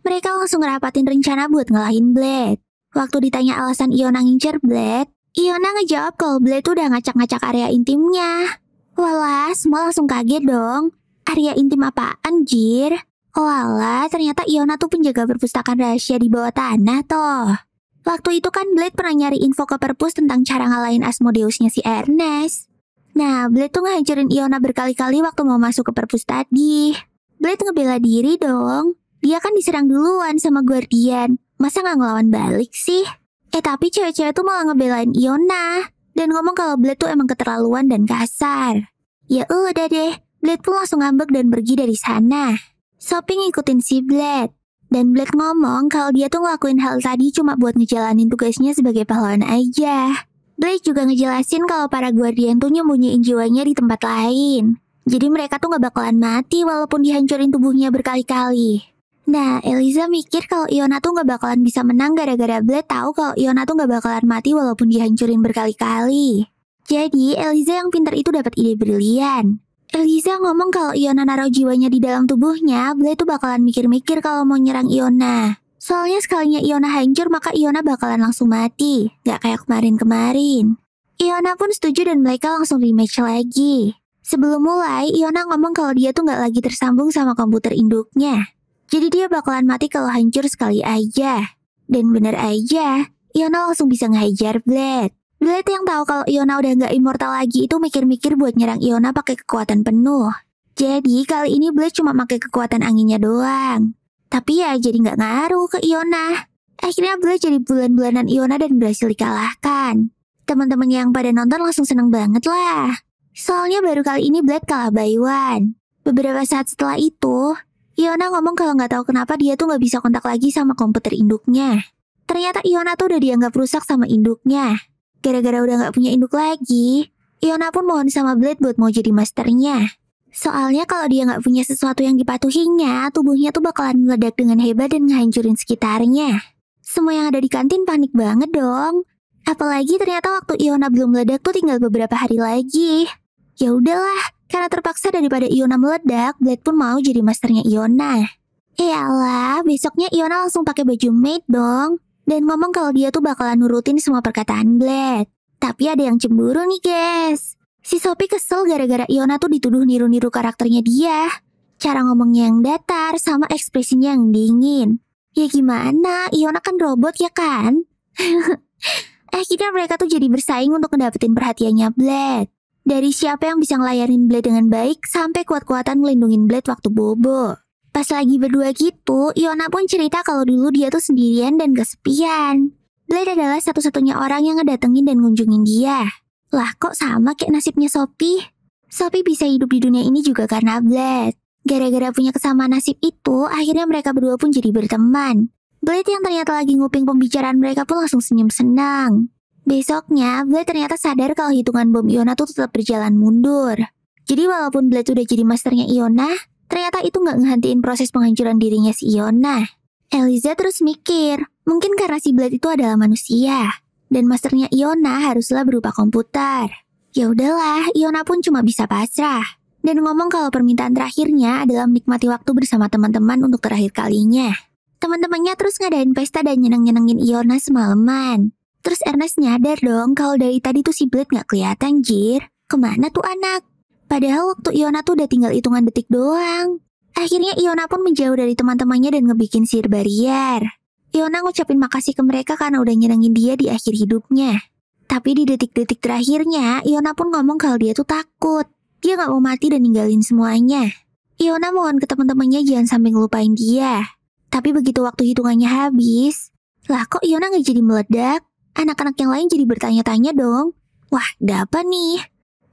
Mereka langsung ngerapatin rencana buat ngalahin Blade. Waktu ditanya alasan Iona ngincer Blade, Iona ngejawab kalau Blade tuh udah ngacak-ngacak area intimnya. Walah, semua langsung kaget dong. Area intim apaan, Jir? Walah, ternyata Iona tuh penjaga perpustakaan rahasia di bawah tanah toh. Waktu itu kan Blade pernah nyari info ke perpus tentang cara ngalahin Asmodeusnya si Ernest. Nah, Blade tuh ngehancurin Iona berkali-kali waktu mau masuk ke perpus tadi. Blade ngebela diri dong. Dia kan diserang duluan sama Guardian. Masa gak ngelawan balik sih? Tapi cewek-cewek tuh malah ngebelain Iona. Dan ngomong kalau Blade tuh emang keterlaluan dan kasar. Ya udah deh, Blade pun langsung ngambek dan pergi dari sana. Sophie ngikutin si Blade. Dan Blade ngomong kalau dia tuh ngelakuin hal tadi cuma buat ngejalanin tugasnya sebagai pahlawan aja. Blade juga ngejelasin kalau para Guardian tuh nyembunyiin jiwanya di tempat lain. Jadi mereka tuh gak bakalan mati walaupun dihancurin tubuhnya berkali-kali. Nah, Eliza mikir kalau Iona tuh gak bakalan bisa menang gara-gara Blade tahu kalau Iona tuh gak bakalan mati walaupun dihancurin berkali-kali. Jadi, Eliza yang pintar itu dapat ide brilian. Eliza ngomong kalau Iona naruh jiwanya di dalam tubuhnya, Blade tuh bakalan mikir-mikir kalau mau nyerang Iona. Soalnya sekalinya Iona hancur, maka Iona bakalan langsung mati. Gak kayak kemarin-kemarin. Iona pun setuju dan mereka langsung rematch lagi. Sebelum mulai, Iona ngomong kalau dia tuh gak lagi tersambung sama komputer induknya. Jadi dia bakalan mati kalau hancur sekali aja. Dan bener aja, Iona langsung bisa ngehajar Blade. Blade yang tahu kalau Iona udah gak immortal lagi itu mikir-mikir buat nyerang Iona pakai kekuatan penuh. Jadi kali ini Blade cuma pakai kekuatan anginnya doang. Tapi ya jadi gak ngaruh ke Iona. Akhirnya Blade jadi bulan-bulanan Iona dan berhasil dikalahkan. Teman-teman yang pada nonton langsung seneng banget lah. Soalnya baru kali ini Blade kalah by one. Beberapa saat setelah itu, Iona ngomong kalau nggak tahu kenapa dia tuh nggak bisa kontak lagi sama komputer induknya. Ternyata Iona tuh udah dianggap rusak sama induknya. Gara-gara udah gak punya induk lagi, Iona pun mohon sama Blade buat mau jadi masternya. Soalnya kalau dia gak punya sesuatu yang dipatuhinya, tubuhnya tuh bakalan meledak dengan hebat dan ngehancurin sekitarnya. Semua yang ada di kantin panik banget dong. Apalagi ternyata waktu Iona belum meledak tuh tinggal beberapa hari lagi. Ya udahlah, karena terpaksa daripada Iona meledak, Blade pun mau jadi masternya Iona. Eyalah, besoknya Iona langsung pakai baju maid dong. Dan ngomong kalau dia tuh bakalan nurutin semua perkataan Blade. Tapi ada yang cemburu nih guys. Si Sophie kesel gara-gara Iona tuh dituduh niru-niru karakternya dia. Cara ngomongnya yang datar sama ekspresinya yang dingin. Ya gimana, Iona kan robot ya kan? Akhirnya mereka tuh jadi bersaing untuk ngedapetin perhatiannya Blade. Dari siapa yang bisa ngelayanin Blade dengan baik sampai kuat-kuatan ngelindungin Blade waktu bobo. Pas lagi berdua gitu, Iona pun cerita kalau dulu dia tuh sendirian dan kesepian. Blade adalah satu-satunya orang yang ngedatengin dan ngunjungin dia. Lah kok sama kayak nasibnya Sophie? Sophie bisa hidup di dunia ini juga karena Blade. Gara-gara punya kesamaan nasib itu, akhirnya mereka berdua pun jadi berteman. Blade yang ternyata lagi nguping pembicaraan mereka pun langsung senyum senang. Besoknya, Blade ternyata sadar kalau hitungan bom Iona tuh tetap berjalan mundur. Jadi walaupun Blade udah jadi masternya Iona, ternyata itu nggak ngehentiin proses penghancuran dirinya si Iona. Eliza terus mikir, mungkin karena si Blade itu adalah manusia, dan masternya Iona haruslah berupa komputer. Ya udahlah, Iona pun cuma bisa pasrah, dan ngomong kalau permintaan terakhirnya adalah menikmati waktu bersama teman-teman untuk terakhir kalinya. Teman-temannya terus ngadain pesta dan nyeneng-nyenengin Iona semalaman. Terus Ernest nyadar dong kalau dari tadi tuh si Blade nggak kelihatan, jir. Kemana tuh anak? Padahal waktu Iona tuh udah tinggal hitungan detik doang. Akhirnya Iona pun menjauh dari teman-temannya dan ngebikin sihir barrier. Iona ngucapin makasih ke mereka karena udah nyenengin dia di akhir hidupnya. Tapi di detik-detik terakhirnya, Iona pun ngomong kalau dia tuh takut. Dia gak mau mati dan ninggalin semuanya. Iona mohon ke teman-temannya jangan sampai ngelupain dia. Tapi begitu waktu hitungannya habis, lah kok Iona gak jadi meledak? Anak-anak yang lain jadi bertanya-tanya dong. Wah, ada apa nih?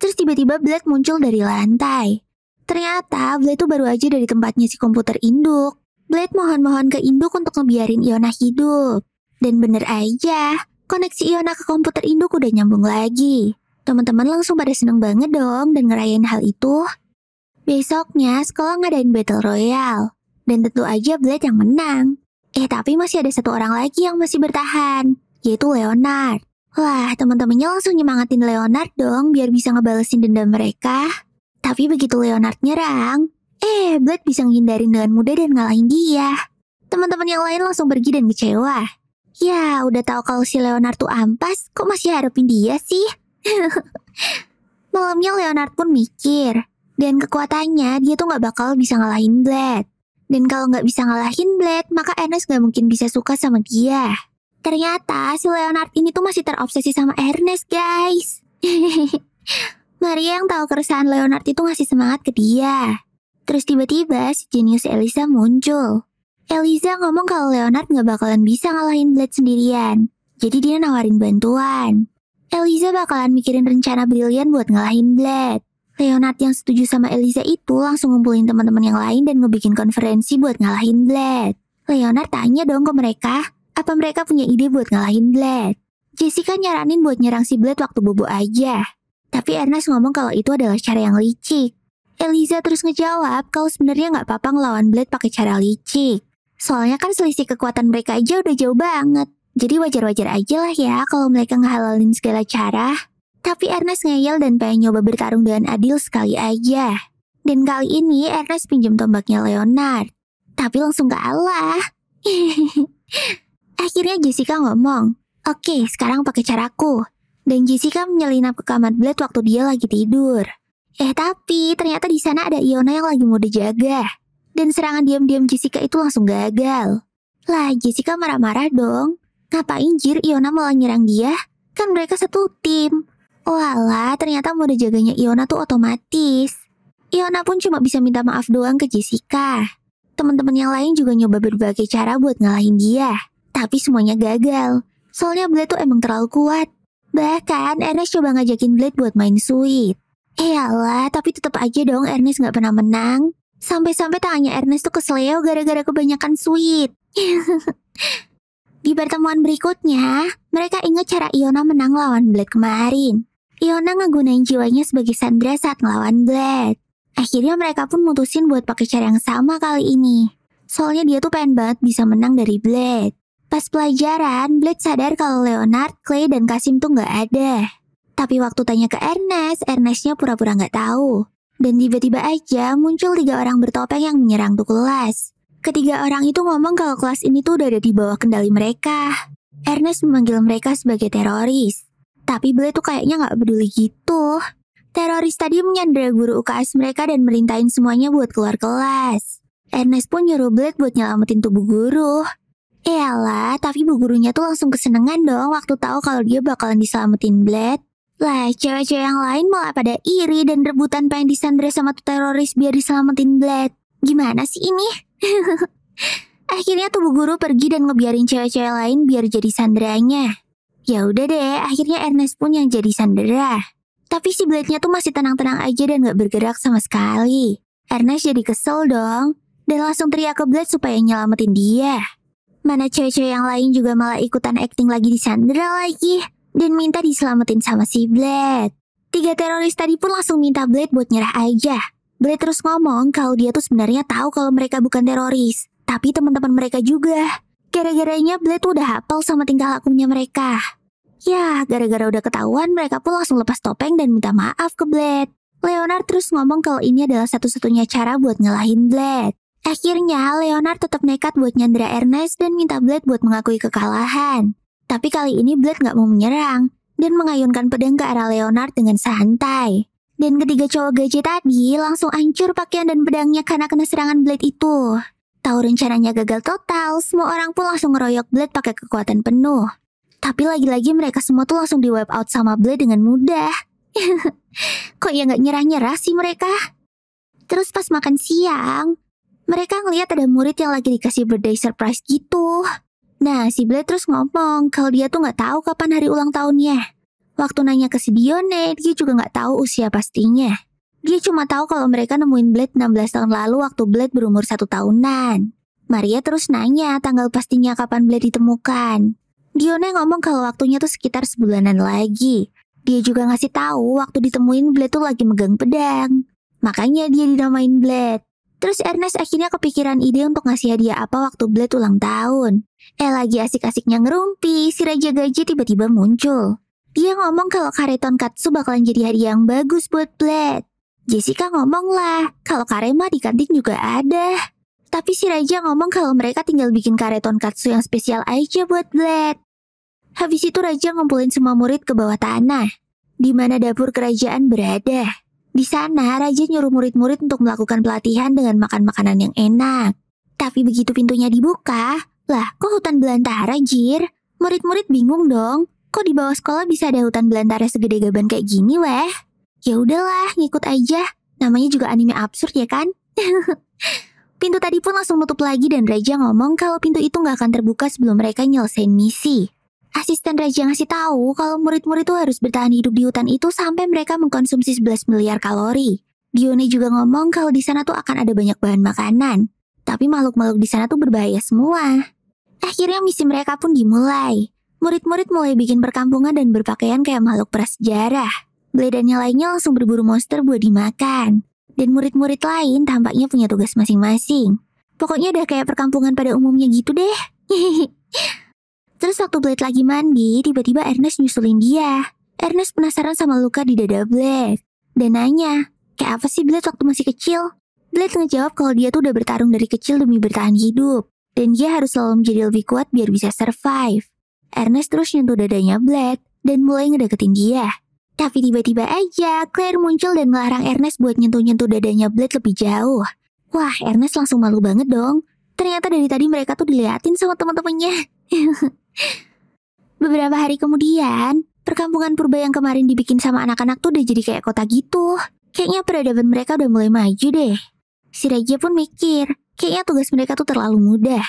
Terus tiba-tiba Blade muncul dari lantai. Ternyata Blade tuh baru aja dari tempatnya si komputer induk. Blade mohon-mohon ke induk untuk ngebiarin Iona hidup. Dan bener aja, koneksi Iona ke komputer induk udah nyambung lagi. Teman-teman langsung pada seneng banget dong dan ngerayain hal itu. Besoknya sekolah ngadain battle royale. Dan tentu aja Blade yang menang. Tapi masih ada satu orang lagi yang masih bertahan, yaitu Leonard. Wah, teman-temannya langsung nyemangatin Leonard dong biar bisa ngebalesin dendam mereka. Tapi begitu Leonard nyerang, Blade bisa ngindarin dengan mudah dan ngalahin dia. Teman-teman yang lain langsung pergi dan kecewa. Ya, udah tahu kalau si Leonard tuh ampas, kok masih harapin dia sih? Malamnya Leonard pun mikir, dan kekuatannya dia tuh gak bakal bisa ngalahin Blade. Dan kalau gak bisa ngalahin Blade, maka Ernest gak mungkin bisa suka sama dia. Ternyata si Leonard ini tuh masih terobsesi sama Ernest, guys. Maria yang tahu keresahan Leonard itu ngasih semangat ke dia. Terus tiba-tiba si jenius Eliza muncul. Eliza ngomong kalau Leonard gak bakalan bisa ngalahin Blade sendirian. Jadi dia nawarin bantuan. Eliza bakalan mikirin rencana brilian buat ngalahin Blade. Leonard yang setuju sama Eliza itu langsung ngumpulin teman-teman yang lain dan ngebikin konferensi buat ngalahin Blade. Leonard tanya dong ke mereka, apa mereka punya ide buat ngalahin Blade. Jessica nyaranin buat nyerang si Blade waktu bobo aja. Tapi Ernest ngomong kalau itu adalah cara yang licik. Eliza terus ngejawab kalau sebenarnya nggak apa-apa ngelawan Blade pakai cara licik. Soalnya kan selisih kekuatan mereka aja udah jauh banget. Jadi wajar-wajar aja lah ya kalau mereka ngehalalin segala cara. Tapi Ernest ngeyel dan pengen nyoba bertarung dengan adil sekali aja. Dan kali ini Ernest pinjam tombaknya Leonard. Tapi langsung kalah. Akhirnya Jessica ngomong, "Oke, sekarang pakai caraku." Dan Jessica menyelinap ke kamar Blade waktu dia lagi tidur. Tapi ternyata di sana ada Iona yang lagi mode jaga. Dan serangan diam-diam Jessica itu langsung gagal. Lah, Jessica marah-marah dong. Ngapain jir Iona malah nyerang dia? Kan mereka satu tim. Walah, ternyata mode jaganya Iona tuh otomatis. Iona pun cuma bisa minta maaf doang ke Jessica. Teman-teman yang lain juga nyoba berbagai cara buat ngalahin dia. Tapi semuanya gagal. Soalnya Blade tuh emang terlalu kuat. Bahkan Ernest coba ngajakin Blade buat main Sweet. Alah, tapi tetap aja dong Ernest gak pernah menang. Sampai-sampai tangannya Ernest tuh kesleo gara-gara kebanyakan Sweet. Di pertemuan berikutnya, mereka ingat cara Iona menang lawan Blade kemarin. Iona ngegunain jiwanya sebagai sandera saat ngelawan Blade. Akhirnya mereka pun mutusin buat pakai cara yang sama kali ini. Soalnya dia tuh pengen banget bisa menang dari Blade. Pas pelajaran, Blade sadar kalau Leonard, Clay, dan Kasim tuh nggak ada. Tapi waktu tanya ke Ernest, Ernestnya pura-pura nggak tahu. Dan tiba-tiba aja muncul 3 orang bertopeng yang menyerang tuh kelas. Ketiga orang itu ngomong kalau kelas ini tuh udah ada di bawah kendali mereka. Ernest memanggil mereka sebagai teroris. Tapi Blade tuh kayaknya nggak peduli gitu. Teroris tadi menyandera guru UKS mereka dan merintahin semuanya buat keluar kelas. Ernest pun nyuruh Blade buat nyelamatin tubuh guru. Eyalah, tapi bu gurunya tuh langsung kesenengan dong waktu tahu kalau dia bakalan diselamatin Blade. Lah, cewek-cewek yang lain malah pada iri dan rebutan pengen disandera sama tuh teroris biar diselamatin Blade. Gimana sih ini? Akhirnya tuh bu guru pergi dan ngebiarin cewek-cewek lain biar jadi sanderanya. Ya udah deh, akhirnya Ernest pun yang jadi sandera. Tapi si Blade-nya tuh masih tenang-tenang aja dan gak bergerak sama sekali. Ernest jadi kesel dong, dan langsung teriak ke Blade supaya nyelamatin dia. Mana cewek-cewek yang lain juga malah ikutan acting lagi disandera lagi, dan minta diselamatin sama si Blade. 3 teroris tadi pun langsung minta Blade buat nyerah aja. Blade terus ngomong kalau dia tuh sebenarnya tahu kalau mereka bukan teroris, tapi teman-teman mereka juga. Gara-garanya Blade tuh udah hafal sama tingkah lakunya mereka. Ya, gara-gara udah ketahuan, mereka pun langsung lepas topeng dan minta maaf ke Blade. Leonard terus ngomong kalau ini adalah satu-satunya cara buat ngalahin Blade. Akhirnya, Leonard tetap nekat buat nyandera Ernest dan minta Blade buat mengakui kekalahan. Tapi kali ini Blade nggak mau menyerang, dan mengayunkan pedang ke arah Leonard dengan santai. Dan ketiga cowok gaje tadi langsung hancur pakaian dan pedangnya karena kena serangan Blade itu. Tahu rencananya gagal total, semua orang pun langsung ngeroyok Blade pakai kekuatan penuh. Tapi lagi-lagi mereka semua tuh langsung di wipe out sama Blade dengan mudah. Kok ya nggak nyerah-nyerah sih mereka? Terus pas makan siang, mereka ngeliat ada murid yang lagi dikasih birthday surprise gitu. Nah, si Blade terus ngomong kalau dia tuh nggak tahu kapan hari ulang tahunnya. Waktu nanya ke si Dione, dia juga nggak tahu usia pastinya. Dia cuma tahu kalau mereka nemuin Blade 16 tahun lalu waktu Blade berumur 1 tahunan. Maria terus nanya tanggal pastinya kapan Blade ditemukan. Dione ngomong kalau waktunya tuh sekitar sebulanan lagi. Dia juga ngasih tahu waktu ditemuin Blade tuh lagi megang pedang. Makanya dia dinamain Blade. Terus Ernest akhirnya kepikiran ide untuk ngasih hadiah apa waktu Blade ulang tahun. Lagi asik-asiknya ngerumpi, si Raja Gaji tiba-tiba muncul. Dia ngomong kalau kare tonkatsu bakalan jadi hadiah yang bagus buat Blade. Jessica ngomong lah, kalau kare mah di kantin juga ada. Tapi si Raja ngomong kalau mereka tinggal bikin kare tonkatsu yang spesial aja buat Blade. Habis itu Raja ngumpulin semua murid ke bawah tanah, di mana dapur kerajaan berada. Di sana, Raja nyuruh murid-murid untuk melakukan pelatihan dengan makan makanan yang enak. Tapi begitu pintunya dibuka, lah kok hutan belantara, Jir? Murid-murid bingung dong. Kok di bawah sekolah bisa ada hutan belantara segede gaban kayak gini, weh? Ya udahlah, ngikut aja. Namanya juga anime absurd ya kan? Pintu tadi pun langsung nutup lagi dan Raja ngomong kalau pintu itu nggak akan terbuka sebelum mereka nyelesain misi. Asisten Raja ngasih tahu kalau murid-murid itu harus bertahan hidup di hutan itu sampai mereka mengkonsumsi 11 miliar kalori. Dione juga ngomong kalau di sana tuh akan ada banyak bahan makanan. Tapi makhluk-makhluk di sana tuh berbahaya semua. Akhirnya misi mereka pun dimulai. Murid-murid mulai bikin perkampungan dan berpakaian kayak makhluk prasejarah. Blade dan yang lainnya langsung berburu monster buat dimakan. Dan murid-murid lain tampaknya punya tugas masing-masing. Pokoknya udah kayak perkampungan pada umumnya gitu deh. Terus waktu Blade lagi mandi, tiba-tiba Ernest nyusulin dia. Ernest penasaran sama luka di dada Blade. Dan nanya, kayak apa sih Blade waktu masih kecil? Blade ngejawab kalau dia tuh udah bertarung dari kecil demi bertahan hidup. Dan dia harus selalu menjadi lebih kuat biar bisa survive. Ernest terus nyentuh dadanya Blade dan mulai ngedeketin dia. Tapi tiba-tiba aja Claire muncul dan melarang Ernest buat nyentuh-nyentuh dadanya Blade lebih jauh. Wah, Ernest langsung malu banget dong. Ternyata dari tadi mereka tuh diliatin sama teman-temannya. Beberapa hari kemudian, perkampungan purba yang kemarin dibikin sama anak-anak tuh udah jadi kayak kota gitu. Kayaknya peradaban mereka udah mulai maju deh. Si Raja pun mikir, kayaknya tugas mereka tuh terlalu mudah.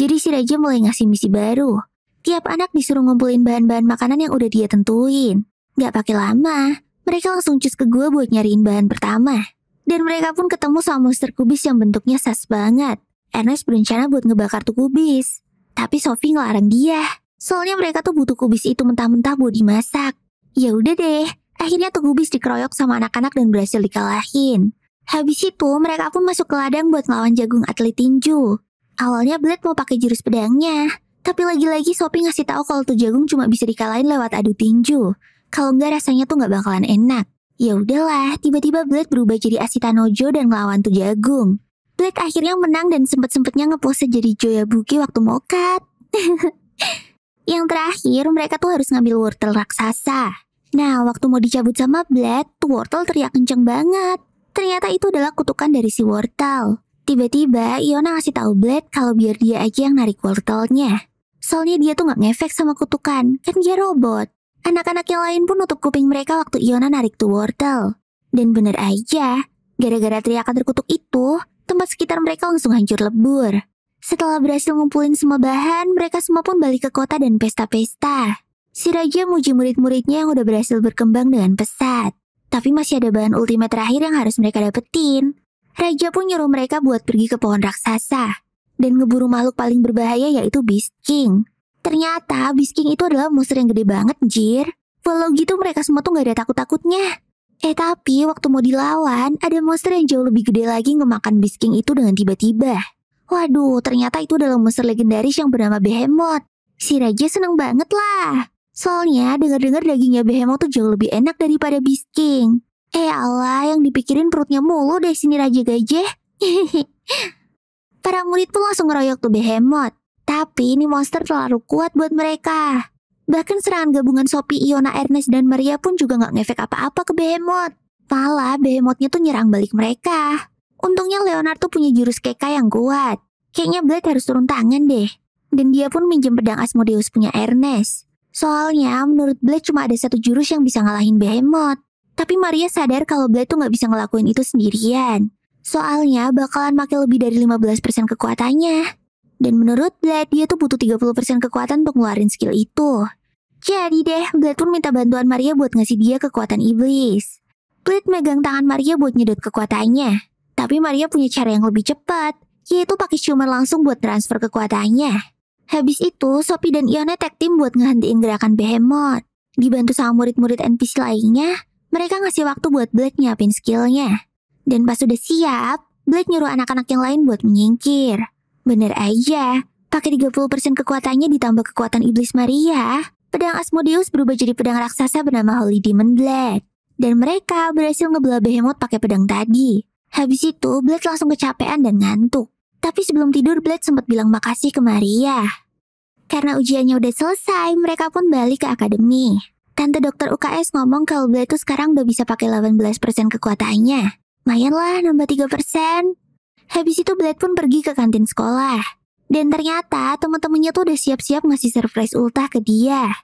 Jadi si Raja mulai ngasih misi baru. Tiap anak disuruh ngumpulin bahan-bahan makanan yang udah dia tentuin. Gak pakai lama, mereka langsung cus ke gua buat nyariin bahan pertama. Dan mereka pun ketemu sama monster kubis yang bentuknya sas banget. Ernest berencana buat ngebakar tuh kubis. Tapi Sophie ngelarang dia. Soalnya mereka tuh butuh kubis itu mentah-mentah buat dimasak. Ya udah deh, akhirnya tuh kubis dikeroyok sama anak-anak dan berhasil dikalahin. Habis itu mereka pun masuk ke ladang buat ngelawan jagung atlet tinju. Awalnya Blade mau pakai jurus pedangnya, tapi lagi-lagi Sophie ngasih tahu kalau tuh jagung cuma bisa dikalahin lewat adu tinju. Kalau enggak rasanya tuh nggak bakalan enak. Ya udahlah, tiba-tiba Blade berubah jadi Ashitanojo dan ngelawan tuh jagung. Blade akhirnya menang dan sempet-sempetnya ngepose jadi Joyabuki waktu mokat. Yang terakhir, mereka tuh harus ngambil wortel raksasa. Nah, waktu mau dicabut sama Blade, tuh wortel teriak kenceng banget. Ternyata itu adalah kutukan dari si wortel. Tiba-tiba, Iona ngasih tahu Blade kalau biar dia aja yang narik wortelnya. Soalnya dia tuh nggak ngefek sama kutukan, kan dia robot. Anak-anak yang lain pun nutup kuping mereka waktu Iona narik tuh wortel. Dan bener aja, gara-gara teriakan terkutuk itu, tempat sekitar mereka langsung hancur lebur. Setelah berhasil ngumpulin semua bahan, mereka semua pun balik ke kota dan pesta-pesta. Si Raja muji murid-muridnya yang udah berhasil berkembang dengan pesat. Tapi masih ada bahan ultimate terakhir yang harus mereka dapetin. Raja pun nyuruh mereka buat pergi ke pohon raksasa dan ngeburu makhluk paling berbahaya yaitu Beast King. Ternyata Beast King itu adalah monster yang gede banget, jir. Walau gitu mereka semua tuh gak ada takut-takutnya. Tapi waktu mau dilawan, ada monster yang jauh lebih gede lagi ngemakan Beast King itu dengan tiba-tiba. Waduh, ternyata itu adalah monster legendaris yang bernama Behemoth. Si Raja seneng banget lah. Soalnya dengar-dengar dagingnya Behemoth tuh jauh lebih enak daripada Beast King. Allah, yang dipikirin perutnya mulu deh sini Raja Gajah. Para murid pun langsung ngeroyok tuh Behemoth. Tapi ini monster terlalu kuat buat mereka. Bahkan serangan gabungan Sophie, Iona, Ernest, dan Maria pun juga gak ngefek apa-apa ke Behemoth. Malah Behemothnya tuh nyerang balik mereka. Untungnya Leonard tuh punya jurus Keka yang kuat. Kayaknya Blade harus turun tangan deh. Dan dia pun minjem pedang Asmodeus punya Ernest. Soalnya menurut Blade cuma ada satu jurus yang bisa ngalahin Behemoth. Tapi Maria sadar kalau Blade tuh gak bisa ngelakuin itu sendirian. Soalnya bakalan makin lebih dari 15% kekuatannya. Dan menurut Blade, dia tuh butuh 30% kekuatan untuk ngeluarin skill itu. Jadi deh, Blade pun minta bantuan Maria buat ngasih dia kekuatan iblis. Blade megang tangan Maria buat nyedot kekuatannya. Tapi Maria punya cara yang lebih cepat, yaitu pakai ciuman langsung buat transfer kekuatannya. Habis itu, Sophie dan Iona tag team buat ngehentiin gerakan Behemoth. Dibantu sama murid-murid NPC lainnya, mereka ngasih waktu buat Blade nyiapin skillnya. Dan pas udah siap, Blade nyuruh anak-anak yang lain buat menyingkir. Bener aja, pakai 30% kekuatannya ditambah kekuatan iblis Maria, pedang Asmodeus berubah jadi pedang raksasa bernama Holy Demon Blade. Dan mereka berhasil ngebelah Behemoth pakai pedang tadi. Habis itu, Blade langsung kecapean dan ngantuk. Tapi sebelum tidur, Blade sempat bilang makasih ke Maria. Karena ujiannya udah selesai, mereka pun balik ke akademi. Tante dokter UKS ngomong kalau Blade tuh sekarang udah bisa pakai 18% kekuatannya. Lumayan lah, nambah 3%. Habis itu Blade pun pergi ke kantin sekolah. Dan ternyata teman-temannya tuh udah siap-siap ngasih surprise ultah ke dia.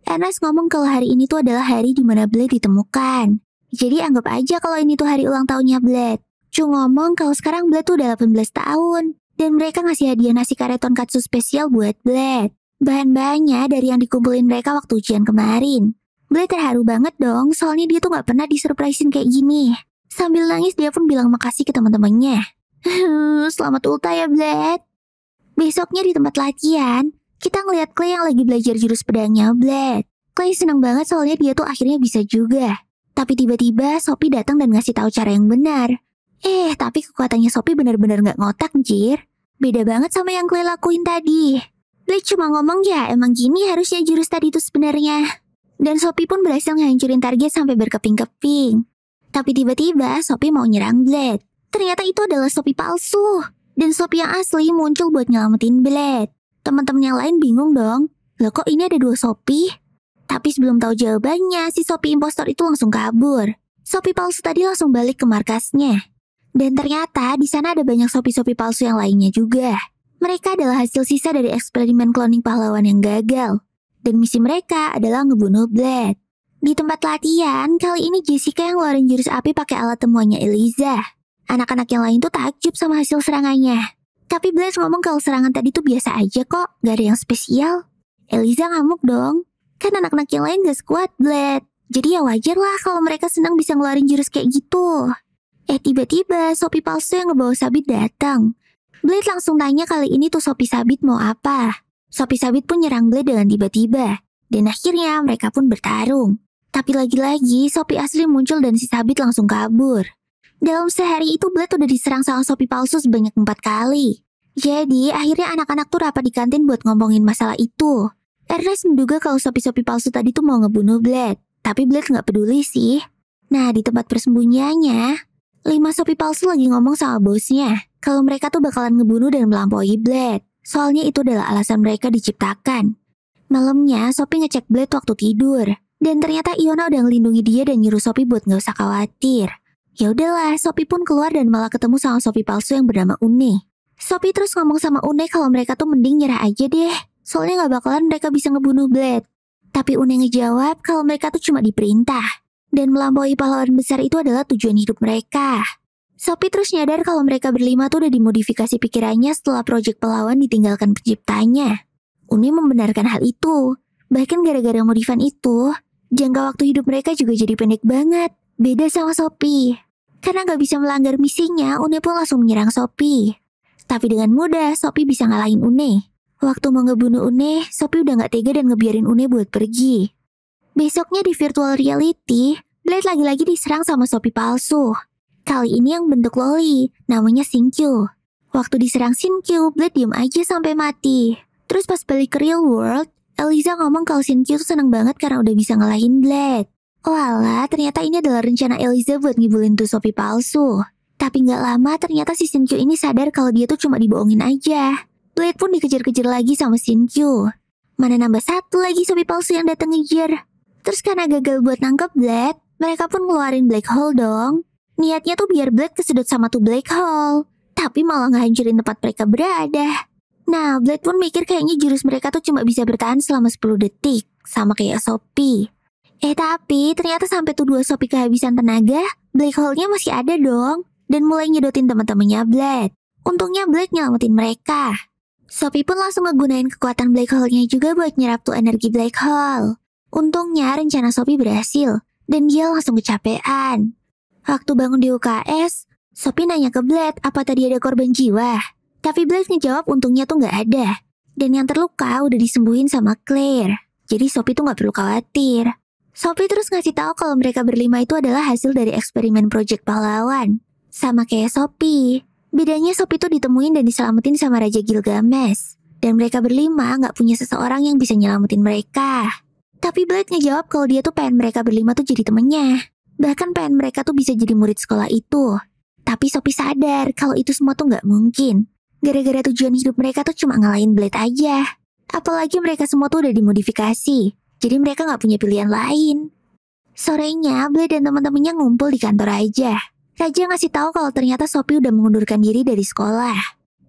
Ernest ngomong kalau hari ini tuh adalah hari di mana Blade ditemukan. Jadi anggap aja kalau ini tuh hari ulang tahunnya Blade. Chu ngomong kalau sekarang Blade tuh udah 18 tahun. Dan mereka ngasih hadiah nasi kare tonkatsu spesial buat Blade. Bahan-bahannya dari yang dikumpulin mereka waktu ujian kemarin. Blade terharu banget dong, soalnya dia tuh gak pernah disurprisein kayak gini. Sambil nangis dia pun bilang makasih ke teman-temannya. Selamat ultah ya Blade. Besoknya di tempat latihan, kita ngeliat Clay yang lagi belajar jurus pedangnya Blade. Clay seneng banget soalnya dia tuh akhirnya bisa juga. Tapi tiba-tiba Sophie datang dan ngasih tahu cara yang benar. Tapi kekuatannya Sophie benar-benar gak ngotak, jir. Beda banget sama yang Clay lakuin tadi. Blade cuma ngomong ya, emang gini harusnya jurus tadi itu sebenarnya. Dan Sophie pun berhasil ngehancurin target sampai berkeping-keping. Tapi tiba-tiba Sophie mau nyerang Blade. Ternyata itu adalah Sophie palsu. Dan Sophie yang asli muncul buat nyelamatin Blade. Teman-teman yang lain bingung dong. Loh kok ini ada 2 Sophie? Tapi sebelum tahu jawabannya, si Sophie impostor itu langsung kabur. Sophie palsu tadi langsung balik ke markasnya. Dan ternyata di sana ada banyak Sophie-Sophie palsu yang lainnya juga. Mereka adalah hasil sisa dari eksperimen cloning pahlawan yang gagal. Dan misi mereka adalah ngebunuh Blade. Di tempat latihan, kali ini Jessica yang ngeluarin jurus api pakai alat temuannya Eliza. Anak-anak yang lain tuh takjub sama hasil serangannya. Tapi Blade ngomong kalau serangan tadi tuh biasa aja kok, gak ada yang spesial. Eliza ngamuk dong. Kan anak-anak yang lain gak sekuat Blade. Jadi ya wajar lah kalau mereka senang bisa ngeluarin jurus kayak gitu. Tiba-tiba Sophie palsu yang ngebawa sabit datang. Blade langsung tanya kali ini tuh Sophie sabit mau apa. Sopi Sabit pun nyerang Blade dengan tiba-tiba. Dan akhirnya mereka pun bertarung. Tapi lagi-lagi Sopi asli muncul dan si Sabit langsung kabur. Dalam sehari itu Blade udah diserang sama Sopi palsu sebanyak 4 kali. Jadi akhirnya anak-anak tuh rapat di kantin buat ngomongin masalah itu. Ernest menduga kalau Sopi-Sopi palsu tadi tuh mau ngebunuh Blade. Tapi Blade gak peduli sih. Nah di tempat persembunyiannya, 5 Sopi palsu lagi ngomong sama bosnya kalau mereka tuh bakalan ngebunuh dan melampaui Blade. Soalnya itu adalah alasan mereka diciptakan. Malamnya, Sopi ngecek Blade waktu tidur. Dan ternyata Iona udah ngelindungi dia dan nyuruh Sopi buat gak usah khawatir. Ya udahlah, Sopi pun keluar dan malah ketemu sama Sopi palsu yang bernama Une. Sopi terus ngomong sama Une kalau mereka tuh mending nyerah aja deh. Soalnya gak bakalan mereka bisa ngebunuh Blade. Tapi Une ngejawab kalau mereka tuh cuma diperintah. Dan melampaui pahlawan besar itu adalah tujuan hidup mereka. Sopi terus nyadar kalau mereka berlima tuh udah dimodifikasi pikirannya setelah proyek pahlawan ditinggalkan penciptanya. Une membenarkan hal itu. Bahkan gara-gara modifan itu, jangka waktu hidup mereka juga jadi pendek banget. Beda sama Sopi. Karena gak bisa melanggar misinya, Une pun langsung menyerang Sopi. Tapi dengan mudah, Sopi bisa ngalahin Une. Waktu mau ngebunuh Une, Sopi udah gak tega dan ngebiarin Une buat pergi. Besoknya di virtual reality, Blade lagi-lagi diserang sama Sopi palsu. Kali ini yang bentuk loli, namanya Shinkyu. Waktu diserang Shinkyu, Blade diem aja sampai mati. Terus pas balik ke real world, Eliza ngomong kalau Shinkyu tuh seneng banget karena udah bisa ngalahin Blade. Oh alah, ternyata ini adalah rencana Eliza buat ngibulin tuh Sopi palsu. Tapi gak lama ternyata si Shinkyu ini sadar kalau dia tuh cuma dibohongin aja. Blade pun dikejar-kejar lagi sama Shinkyu. Mana nambah satu lagi Sopi palsu yang datang ngejar. Terus karena gagal buat nangkep Blade, mereka pun ngeluarin black hole dong. Niatnya tuh biar Blade kesedot sama tuh black hole. Tapi malah ngehancurin tempat mereka berada. Nah, Blade pun mikir kayaknya jurus mereka tuh cuma bisa bertahan selama 10 detik. Sama kayak Sopi. Tapi ternyata sampai tuh 2 Sopi kehabisan tenaga, black hole-nya masih ada dong. Dan mulai nyedotin teman-temannya Blade. Untungnya Blade nyelamatin mereka. Sopi pun langsung ngegunain kekuatan black hole-nya juga buat nyerap tuh energi black hole. Untungnya rencana Sopi berhasil. Dan dia langsung kecapean. Waktu bangun di UKS, Sopi nanya ke Blade apa tadi ada korban jiwa. Tapi Blade ngejawab untungnya tuh gak ada. Dan yang terluka udah disembuhin sama Claire. Jadi Sopi tuh gak perlu khawatir. Sopi terus ngasih tahu kalau mereka berlima itu adalah hasil dari eksperimen proyek pahlawan. Sama kayak Sopi. Bedanya Sopi tuh ditemuin dan diselamatin sama Raja Gilgamesh. Dan mereka berlima gak punya seseorang yang bisa nyelamatin mereka. Tapi Blade ngejawab kalau dia tuh pengen mereka berlima tuh jadi temennya. Bahkan pengen mereka tuh bisa jadi murid sekolah itu. Tapi Sopi sadar kalau itu semua tuh gak mungkin. Gara-gara tujuan hidup mereka tuh cuma ngalahin Blade aja. Apalagi mereka semua tuh udah dimodifikasi. Jadi mereka gak punya pilihan lain. Sorenya, Blade dan teman-temannya ngumpul di kantor aja. Raja ngasih tahu kalau ternyata Sopi udah mengundurkan diri dari sekolah.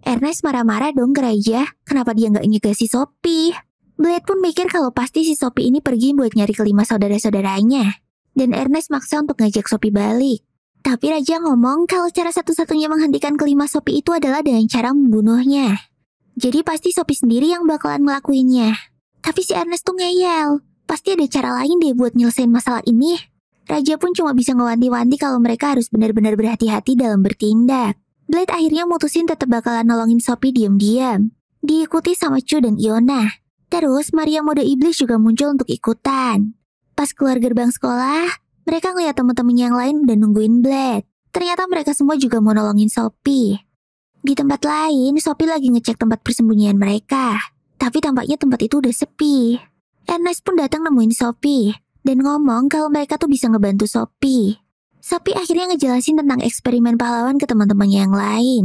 Ernest marah-marah dong ke Raja. Kenapa dia gak nyegah si Sopi? Blade pun mikir kalau pasti si Sopi ini pergi buat nyari kelima saudara-saudaranya. Dan Ernest maksa untuk ngajak Sopi balik. Tapi Raja ngomong kalau cara satu-satunya menghentikan kelima Sopi itu adalah dengan cara membunuhnya. Jadi pasti Sopi sendiri yang bakalan ngelakuinnya. Tapi si Ernest tuh ngeyel. Pasti ada cara lain deh buat nyelesain masalah ini. Raja pun cuma bisa ngewanti-wanti kalau mereka harus benar-benar berhati-hati dalam bertindak. Blade akhirnya mutusin tetap bakalan nolongin Sopi diam-diam. Diikuti sama Chu dan Iona. Terus Maria mode iblis juga muncul untuk ikutan. Pas keluar gerbang sekolah, mereka ngeliat teman-temannya yang lain udah nungguin Blade. Ternyata mereka semua juga mau nolongin Sopi. Di tempat lain, Sopi lagi ngecek tempat persembunyian mereka. Tapi tampaknya tempat itu udah sepi. Ernest pun datang nemuin Sopi dan ngomong kalau mereka tuh bisa ngebantu Sopi. Sopi akhirnya ngejelasin tentang eksperimen pahlawan ke teman-temannya yang lain.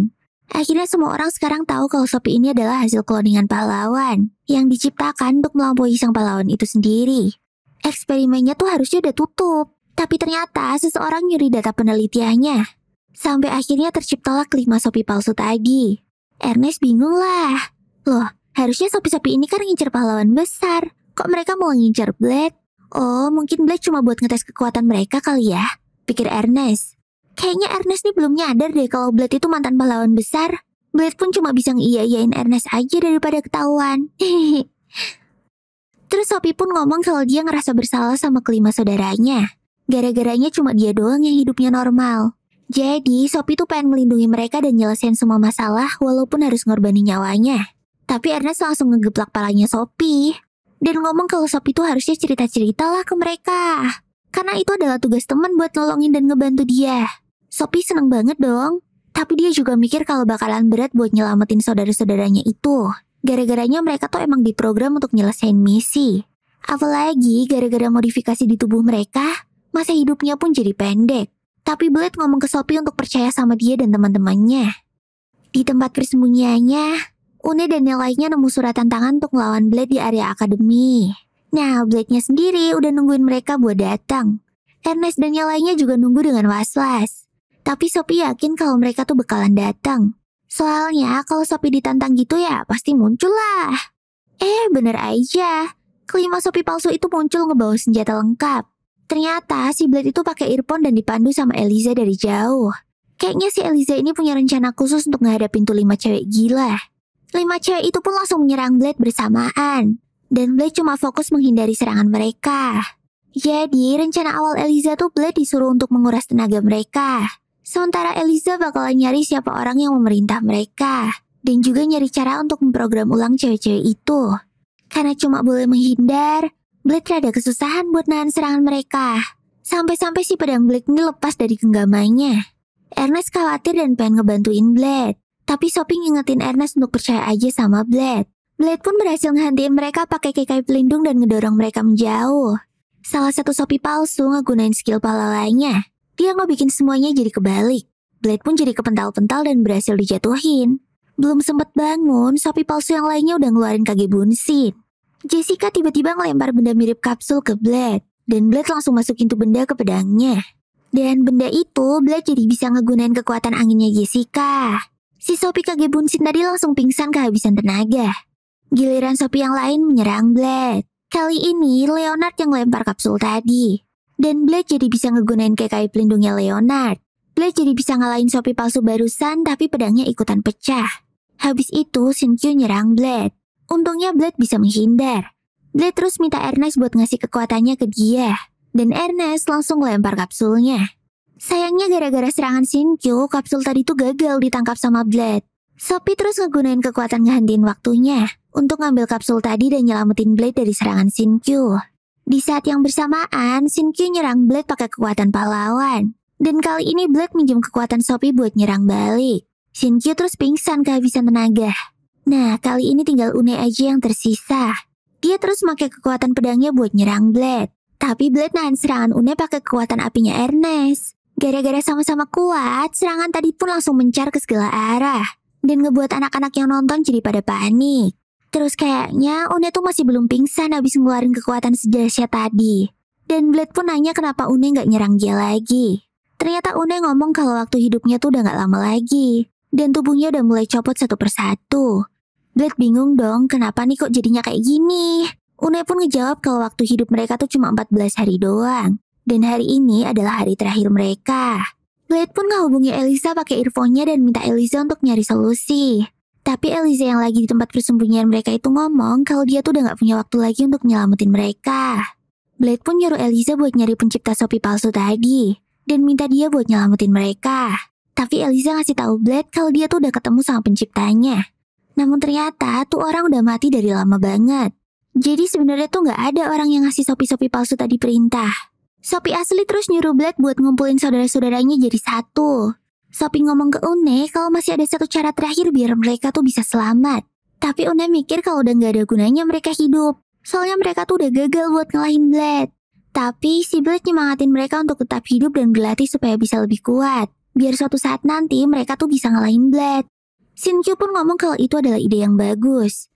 Akhirnya semua orang sekarang tahu kalau Sopi ini adalah hasil kloningan pahlawan yang diciptakan untuk melampaui sang pahlawan itu sendiri. Eksperimennya tuh harusnya udah tutup, tapi ternyata seseorang nyuri data penelitiannya. Sampai akhirnya terciptalah kelima Sopi palsu tadi. Ernest bingung lah. Loh, harusnya Sopi-Sopi ini kan ngincer pahlawan besar. Kok mereka mau ngincer Blade? Oh, mungkin Blade cuma buat ngetes kekuatan mereka kali ya, pikir Ernest. Kayaknya Ernest nih belum nyadar deh kalau Blade itu mantan pahlawan besar. Blade pun cuma bisa ngiya-iyain Ernest aja daripada ketahuan. Terus Sopi pun ngomong kalau dia ngerasa bersalah sama kelima saudaranya. Gara-garanya cuma dia doang yang hidupnya normal. Jadi Sopi tuh pengen melindungi mereka dan nyelesain semua masalah walaupun harus ngorbanin nyawanya. Tapi Ernest langsung ngegeplak palanya Sophie. Dan ngomong kalau Sophie itu harusnya cerita-cerita lah ke mereka. Karena itu adalah tugas teman buat nolongin dan ngebantu dia. Sophie seneng banget dong. Tapi dia juga mikir kalau bakalan berat buat nyelamatin saudara-saudaranya itu. Gara-garanya mereka tuh emang diprogram untuk nyelesain misi. Apalagi gara-gara modifikasi di tubuh mereka, masa hidupnya pun jadi pendek. Tapi Blade ngomong ke Sophie untuk percaya sama dia dan teman-temannya. Di tempat persembunyiannya, Une dan yang lainnya nemu surat tantangan untuk melawan Blade di area akademi. Nah, Blade-nya sendiri udah nungguin mereka buat datang. Ernest dan yang lainnya juga nunggu dengan was-was. Tapi Sophie yakin kalau mereka tuh bakalan datang. Soalnya kalau Sophie ditantang gitu ya pasti muncul lah. Bener aja. Kelima Sophie palsu itu muncul ngebawa senjata lengkap. Ternyata si Blade itu pakai earphone dan dipandu sama Eliza dari jauh. Kayaknya si Eliza ini punya rencana khusus untuk menghadapin tuh 5 cewek gila. 5 cewek itu pun langsung menyerang Blade bersamaan. Dan Blade cuma fokus menghindari serangan mereka. Jadi rencana awal Eliza tuh Blade disuruh untuk menguras tenaga mereka. Sementara Eliza bakalan nyari siapa orang yang memerintah mereka. Dan juga nyari cara untuk memprogram ulang cewek-cewek itu. Karena cuma boleh menghindar, Blade rada kesusahan buat nahan serangan mereka. Sampai-sampai si pedang Blade ini lepas dari genggamannya. Ernest khawatir dan pengen ngebantuin Blade. Tapi Sophie ngingetin Ernest untuk percaya aja sama Blade. Blade pun berhasil ngehentiin mereka pakai kekai pelindung dan ngedorong mereka menjauh. Salah satu Sophie palsu ngegunain skill pahlawannya. Dia ngebikin semuanya jadi kebalik. Blade pun jadi kepental-pental dan berhasil dijatuhin. Belum sempet bangun, Sophie palsu yang lainnya udah ngeluarin kage bunsin. Jessica tiba-tiba ngelempar benda mirip kapsul ke Blade. Dan Blade langsung masukin tuh benda ke pedangnya. Dan benda itu Blade jadi bisa ngegunain kekuatan anginnya Jessica. Si Sophie kage bunsin tadi langsung pingsan kehabisan tenaga. Giliran Sophie yang lain menyerang Blade. Kali ini Leonard yang lempar kapsul tadi. Dan Blade jadi bisa ngegunain kekai pelindungnya Leonard. Blade jadi bisa ngalahin Sophie palsu barusan tapi pedangnya ikutan pecah. Habis itu Shinkyu nyerang Blade. Untungnya Blade bisa menghindar. Blade terus minta Ernest buat ngasih kekuatannya ke dia. Dan Ernest langsung lempar kapsulnya. Sayangnya gara-gara serangan Shinkyu, kapsul tadi tuh gagal ditangkap sama Blade. Sophie terus ngegunain kekuatan ngehentiin waktunya untuk ngambil kapsul tadi dan nyelamatin Blade dari serangan Shinkyu. Di saat yang bersamaan, Shinkyu nyerang Blade pakai kekuatan pahlawan. Dan kali ini Blade minjem kekuatan Sophie buat nyerang balik. Shinkyu terus pingsan kehabisan tenaga. Nah, kali ini tinggal Une aja yang tersisa. Dia terus pakai kekuatan pedangnya buat nyerang Blade. Tapi Blade nahan serangan Une pakai kekuatan apinya Ernest. Gara-gara sama-sama kuat, serangan tadi pun langsung mencar ke segala arah. Dan ngebuat anak-anak yang nonton jadi pada panik. Terus kayaknya Une tuh masih belum pingsan habis ngeluarin kekuatan sedahsyat tadi. Dan Blade pun nanya kenapa Une gak nyerang dia lagi. Ternyata Une ngomong kalau waktu hidupnya tuh udah gak lama lagi. Dan tubuhnya udah mulai copot satu persatu. Blade bingung dong kenapa nih kok jadinya kayak gini. Une pun ngejawab kalau waktu hidup mereka tuh cuma 14 hari doang. Dan hari ini adalah hari terakhir mereka. Blade pun ngehubungi Eliza pakai earphone-nya dan minta Eliza untuk nyari solusi. Tapi Eliza yang lagi di tempat persembunyian mereka itu ngomong kalau dia tuh udah gak punya waktu lagi untuk nyelamatin mereka. Blade pun nyuruh Eliza buat nyari pencipta Sophie palsu tadi. Dan minta dia buat nyelamatin mereka. Tapi Eliza ngasih tahu Blade kalau dia tuh udah ketemu sama penciptanya. Namun ternyata tuh orang udah mati dari lama banget. Jadi sebenarnya tuh gak ada orang yang ngasih Sophie palsu tadi perintah. Sophie asli terus nyuruh Blade buat ngumpulin saudara-saudaranya jadi satu. Sophie ngomong ke Une kalau masih ada satu cara terakhir biar mereka tuh bisa selamat. Tapi Une mikir kalau udah gak ada gunanya mereka hidup. Soalnya mereka tuh udah gagal buat ngalahin Blade. Tapi si Blade nyemangatin mereka untuk tetap hidup dan berlatih supaya bisa lebih kuat. Biar suatu saat nanti mereka tuh bisa ngalahin Blade. Shinkyu pun ngomong kalau itu adalah ide yang bagus.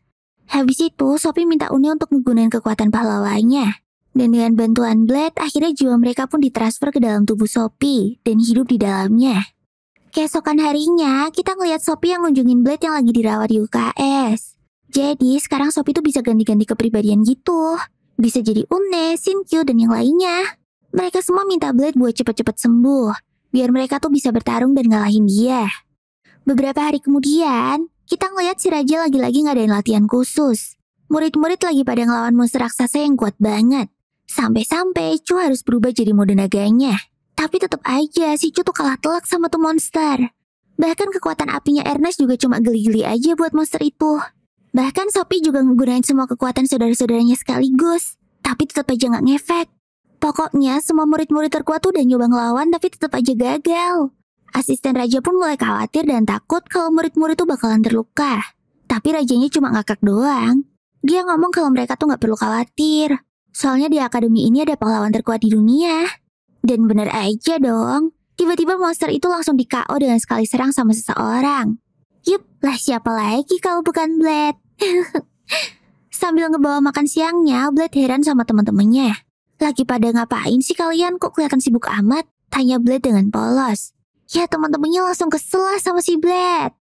Habis itu Sophie minta Une untuk menggunakan kekuatan pahlawannya. Dan dengan bantuan Blade, akhirnya jiwa mereka pun ditransfer ke dalam tubuh Sophie dan hidup di dalamnya. Keesokan harinya, kita ngeliat Sophie yang ngunjungin Blade yang lagi dirawat di UKS. Jadi, sekarang Sophie tuh bisa ganti-ganti kepribadian gitu. Bisa jadi Une, Shinkyu, dan yang lainnya. Mereka semua minta Blade buat cepet-cepet sembuh, biar mereka tuh bisa bertarung dan ngalahin dia. Beberapa hari kemudian, kita ngeliat si Raja lagi-lagi ngadain latihan khusus. Murid-murid lagi pada ngelawan monster raksasa yang kuat banget. Sampai-sampai Chu harus berubah jadi mode naganya. Tapi tetap aja si Chu tuh kalah telak sama tuh monster. Bahkan kekuatan apinya Ernest juga cuma geli-geli aja buat monster itu. Bahkan Sophie juga ngegunain semua kekuatan saudara-saudaranya sekaligus, tapi tetap aja nggak ngefek. Pokoknya semua murid-murid terkuat tuh udah nyoba ngelawan tapi tetap aja gagal. Asisten raja pun mulai khawatir dan takut kalau murid-murid tuh bakalan terluka. Tapi rajanya cuma ngakak doang. Dia ngomong kalau mereka tuh nggak perlu khawatir. Soalnya di akademi ini ada pahlawan terkuat di dunia. Dan bener aja dong, tiba-tiba monster itu langsung di-KO dengan sekali serang sama seseorang. Yup, lah siapa lagi kalau bukan Blade? Sambil ngebawa makan siangnya, Blade heran sama teman-temannya. Lagi pada ngapain sih kalian? Kok kelihatan sibuk amat? Tanya Blade dengan polos. Ya teman-temannya langsung kesel lah sama si Blade.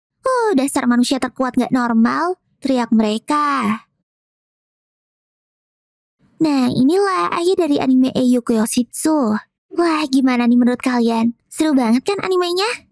Dasar manusia terkuat gak normal, teriak mereka. Nah, inilah akhir dari anime Eiyu Kuyoshitsu. Wah, gimana nih menurut kalian? Seru banget kan animenya?